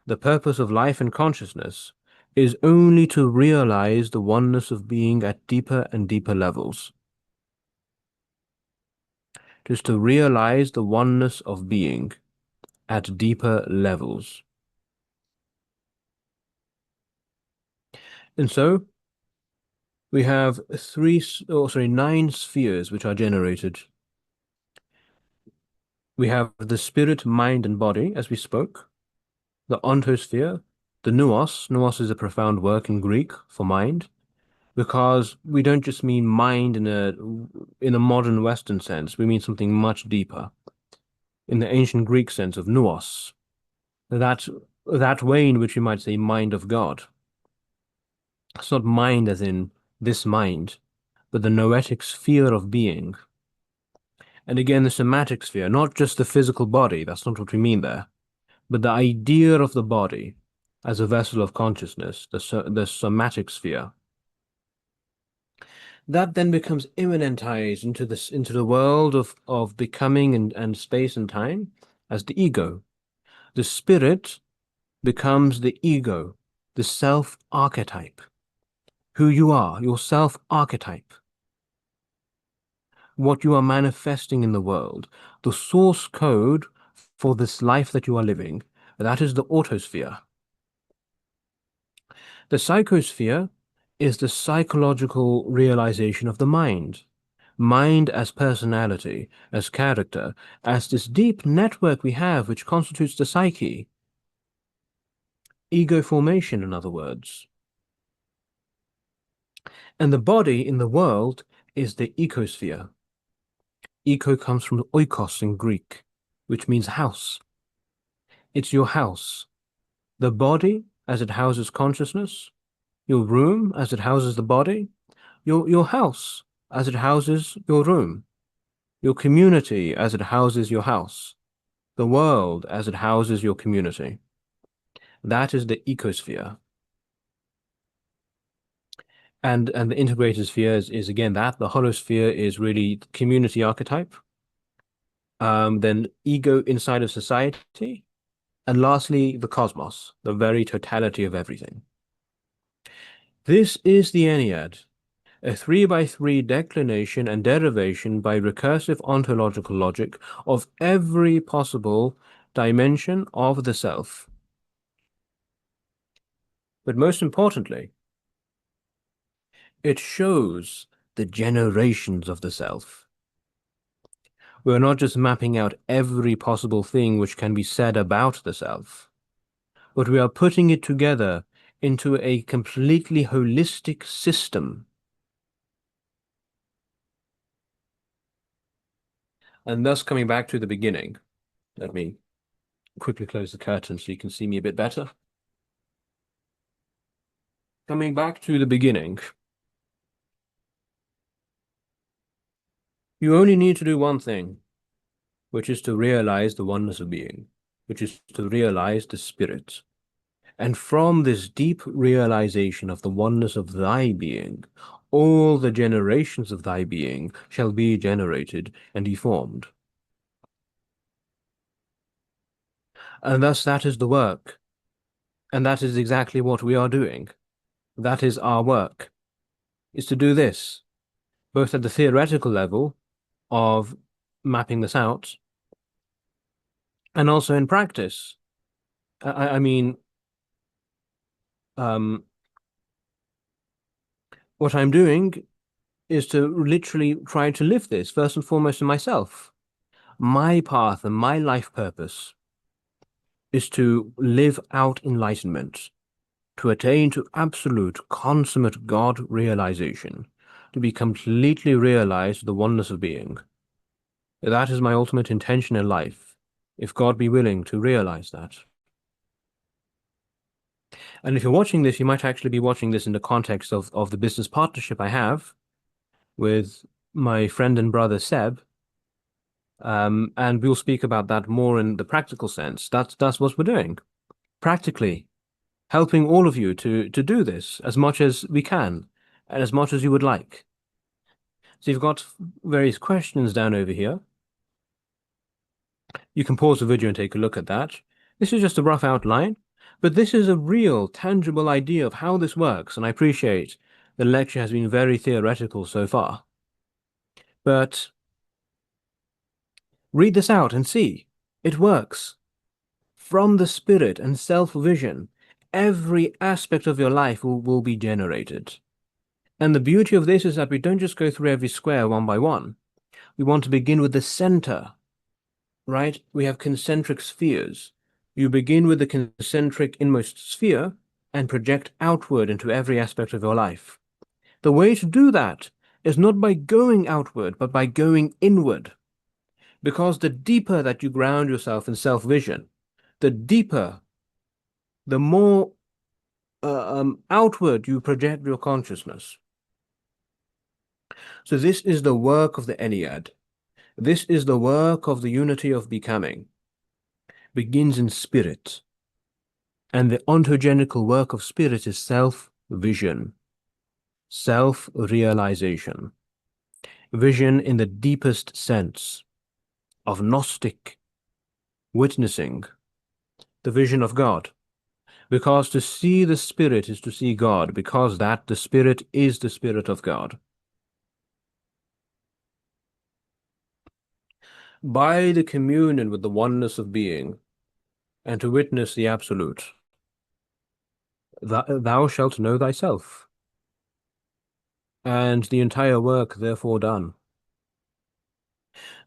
the purpose of life and consciousness, is only to realize the oneness of being at deeper and deeper levels. It is to realize the oneness of being at deeper levels. And so we have nine spheres which are generated. We have the spirit, mind, and body, as we spoke, the ontosphere, the nous. Nous is a profound word in Greek for mind, because we don't just mean mind in a modern Western sense. We mean something much deeper. In the ancient Greek sense of nous, that that way in which you might say mind of God. It's not mind as in this mind, but the noetic sphere of being. And again, the somatic sphere, not just the physical body, that's not what we mean there, but the idea of the body as a vessel of consciousness, the somatic sphere. That then becomes immanentized into the world of becoming and space and time as the ego. The spirit becomes the ego, the self archetype, who you are, your self archetype, what you are manifesting in the world, the source code for this life that you are living. That is the autosphere. The psychosphere is the psychological realization of the mind. Mind as personality, as character, as this deep network we have which constitutes the psyche. Ego formation, in other words. And the body in the world is the ecosphere. Eco comes from oikos in Greek, which means house. It's your house. The body as it houses consciousness, your room as it houses the body, your house as it houses your room, your community as it houses your house, the world as it houses your community. That is the ecosphere. And the integrated sphere is again that. The holosphere is really community archetype. Then ego inside of society. And lastly, the cosmos, the very totality of everything. This is the Ennead, a 3x3 declination and derivation by recursive ontological logic of every possible dimension of the self. But most importantly, it shows the generations of the self. We're not just mapping out every possible thing which can be said about the self, but we are putting it together into a completely holistic system. And thus coming back to the beginning, let me quickly close the curtain so you can see me a bit better. Coming back to the beginning, you only need to do one thing, which is to realize the oneness of being, which is to realize the spirit. And from this deep realization of the oneness of thy being, all the generations of thy being shall be generated and deformed. And thus that is the work. And that is exactly what we are doing. That is our work, is to do this, both at the theoretical level of mapping this out, and also in practice. I mean, what I'm doing is to literally try to live this first and foremost in myself. My path and my life purpose is to live out enlightenment, to attain to absolute, consummate God realization, to be completely realized the oneness of being. That is my ultimate intention in life, if God be willing to realize that. And if you're watching this, you might actually be watching this in the context of the business partnership I have with my friend and brother Seb. And we'll speak about that more in the practical sense. That's what we're doing. Practically, helping all of you to do this as much as we can and as much as you would like. So you've got various questions down over here. You can pause the video and take a look at that. This is just a rough outline, but this is a real, tangible idea of how this works, and I appreciate the lecture has been very theoretical so far. But read this out and see. It works. From the spirit and self-vision, every aspect of your life will be generated. And the beauty of this is that we don't just go through every square one by one. We want to begin with the center, right? We have concentric spheres. You begin with the concentric inmost sphere and project outward into every aspect of your life. The way to do that is not by going outward, but by going inward. Because the deeper that you ground yourself in self-vision, the deeper, the more outward you project your consciousness. So this is the work of the Ennead. This is the work of the unity of becoming. Begins in spirit. And the ontogenical work of spirit is self-vision, self-realization. Vision in the deepest sense of Gnostic witnessing, the vision of God. Because to see the Spirit is to see God, because that the Spirit is the Spirit of God. By the communion with the oneness of being, and to witness the Absolute, thou shalt know thyself. And the entire work therefore done.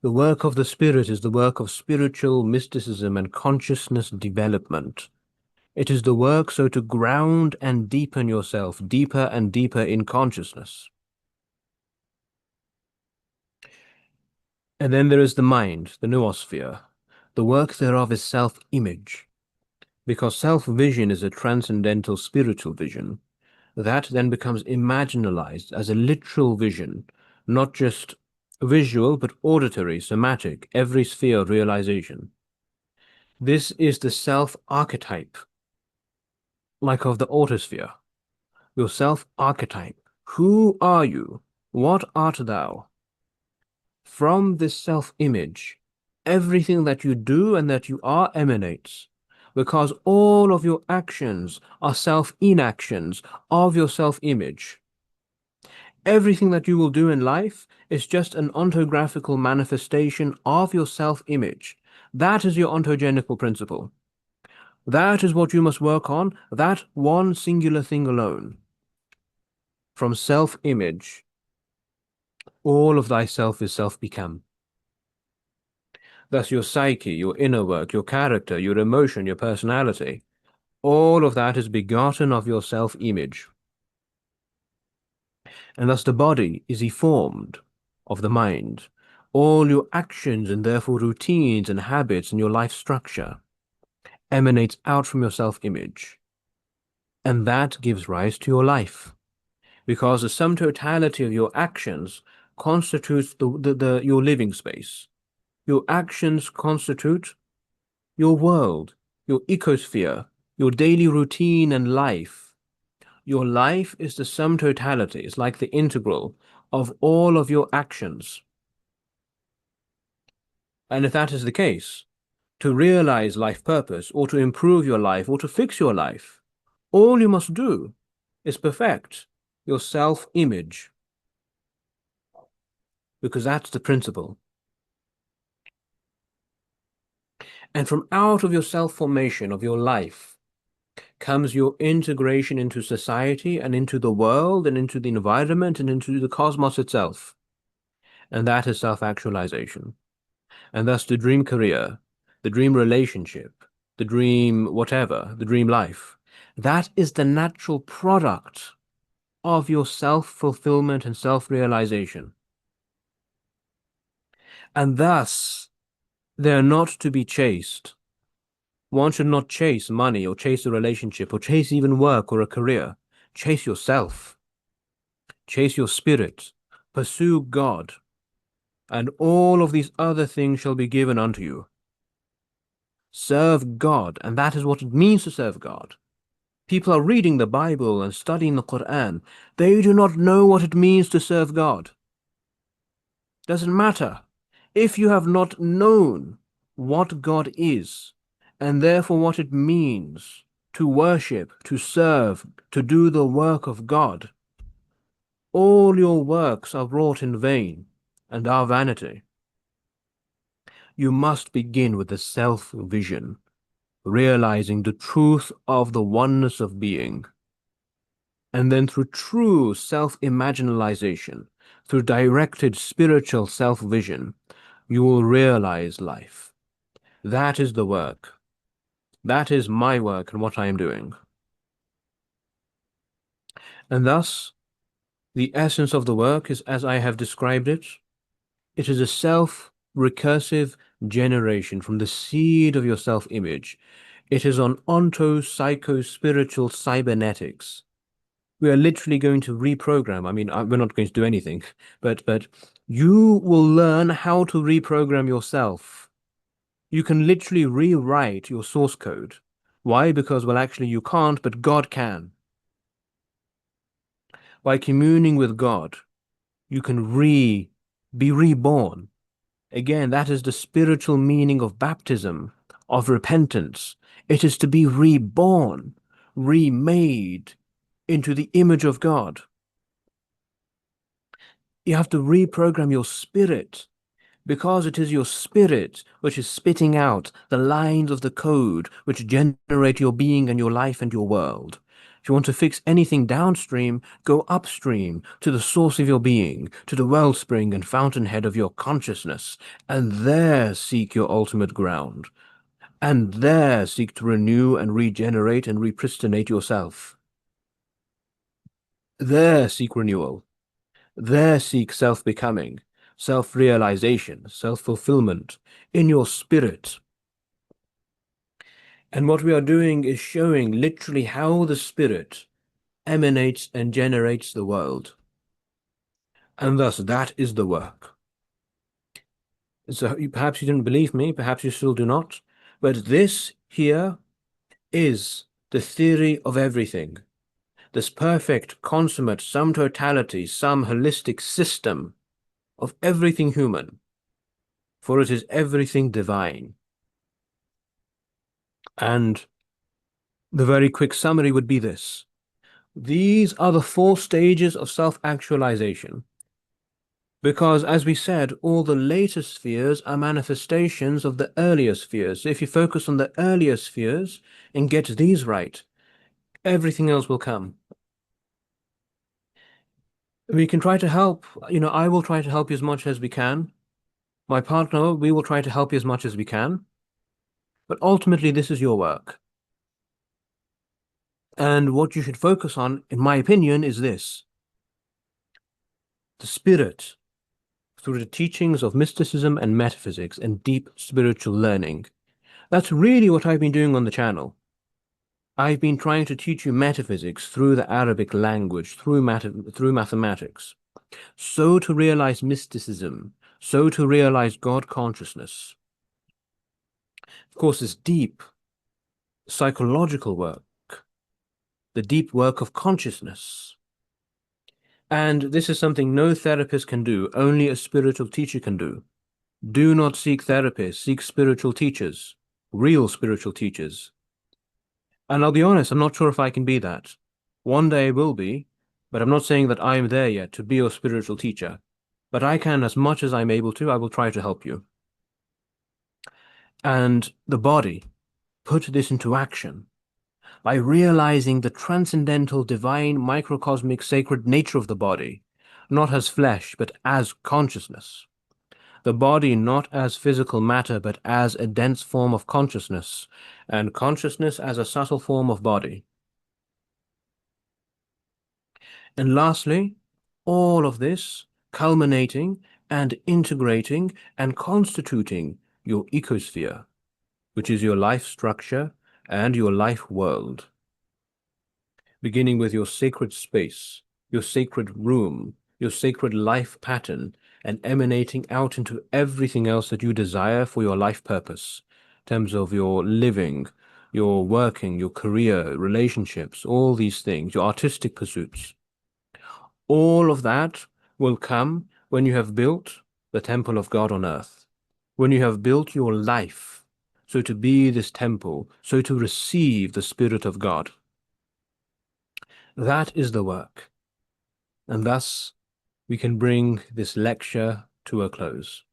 The work of the Spirit is the work of spiritual mysticism and consciousness development. It is the work so to ground and deepen yourself deeper and deeper in consciousness. And then there is the mind, the noosphere. The work thereof is self-image, because self-vision is a transcendental spiritual vision. That then becomes imaginalized as a literal vision, not just visual, but auditory, somatic, every sphere realization. This is the self-archetype, like of the autosphere. Your self-archetype. Who are you? What art thou? From this self-image, everything that you do and that you are emanates, because all of your actions are self-inactions of your self-image. Everything that you will do in life is just an ontographical manifestation of your self-image. That is your ontogenical principle. That is what you must work on, that one singular thing alone. From self-image, all of thyself is self-become. Thus your psyche, your inner work, your character, your emotion, your personality, all of that is begotten of your self-image. And thus the body is formed of the mind. All your actions and therefore routines and habits and your life structure emanates out from your self-image. And that gives rise to your life. Because the sum totality of your actions constitutes your living space. Your actions constitute your world, your ecosphere, your daily routine and life. Your life is the sum totality, it's like the integral of all of your actions. And if that is the case, to realize life purpose, or to improve your life, or to fix your life, all you must do is perfect your self-image. Because that's the principle. And from out of your self-formation of your life comes your integration into society and into the world and into the environment and into the cosmos itself. And that is self-actualization. And thus the dream career, the dream relationship, the dream whatever, the dream life, that is the natural product of your self-fulfillment and self-realization. And thus, they are not to be chased. One should not chase money or chase a relationship or chase even work or a career. Chase yourself. Chase your spirit. Pursue God. And all of these other things shall be given unto you. Serve God, and that is what it means to serve God. People are reading the Bible and studying the Quran. They do not know what it means to serve God. Doesn't matter. If you have not known what God is, and therefore what it means to worship, to serve, to do the work of God, all your works are wrought in vain and are vanity. You must begin with the self-vision, realizing the truth of the oneness of being. And then through true self-imaginalization, through directed spiritual self-vision, you will realize life. That is the work. That is my work and what I am doing. And thus, the essence of the work is as I have described it. It is a self-recursive generation from the seed of your self-image. It is on onto-psycho-spiritual cybernetics. We are literally going to reprogram. I mean, we're not going to do anything, but you will learn how to reprogram yourself. You can literally rewrite your source code. Why? Because, well, actually you can't, but God can. By communing with God, you can be reborn. Again, that is the spiritual meaning of baptism, of repentance. It is to be reborn, remade into the image of God. You have to reprogram your spirit because it is your spirit which is spitting out the lines of the code which generate your being and your life and your world. If you want to fix anything downstream, go upstream to the source of your being, to the wellspring and fountainhead of your consciousness, and there seek your ultimate ground, and there seek to renew and regenerate and repristinate yourself. There seek renewal. There seek self-becoming, self-realization, self-fulfillment in your spirit. And what we are doing is showing literally how the spirit emanates and generates the world. And thus that is the work. So perhaps you didn't believe me, perhaps you still do not, but this here is the theory of everything. This perfect, consummate, sum totality, some holistic system of everything human, for it is everything divine. And the very quick summary would be this. These are the 4 stages of self-actualization. Because, as we said, all the later spheres are manifestations of the earlier spheres. So if you focus on the earlier spheres and get these right, everything else will come. We can try to help. I will try to help you as much as we can. My partner, we will try to help you as much as we can. But ultimately, this is your work. And what you should focus on, in my opinion, is this. The spirit, through the teachings of mysticism and metaphysics and deep spiritual learning. That's really what I've been doing on the channel. I've been trying to teach you metaphysics through the Arabic language, through mathematics. So to realize mysticism, so to realize God consciousness. Of course, this deep psychological work, the deep work of consciousness. And this is something no therapist can do, only a spiritual teacher can do. Do not seek therapists, seek spiritual teachers, real spiritual teachers. And I'll be honest, I'm not sure if I can be that. One day I will be, but I'm not saying that I'm there yet to be your spiritual teacher. But I can, as much as I'm able to, I will try to help you. And the body, put this into action by realizing the transcendental, divine, microcosmic, sacred nature of the body, not as flesh, but as consciousness. The body not as physical matter, but as a dense form of consciousness, and consciousness as a subtle form of body. And lastly, all of this culminating and integrating and constituting your ecosphere, which is your life structure and your life world. Beginning with your sacred space, your sacred room, your sacred life pattern, and emanating out into everything else that you desire for your life purpose, in terms of your living, your working, your career, relationships, all these things, your artistic pursuits. All of that will come when you have built the temple of God on earth, when you have built your life, so to be this temple, so to receive the Spirit of God. That is the work. And thus we can bring this lecture to a close.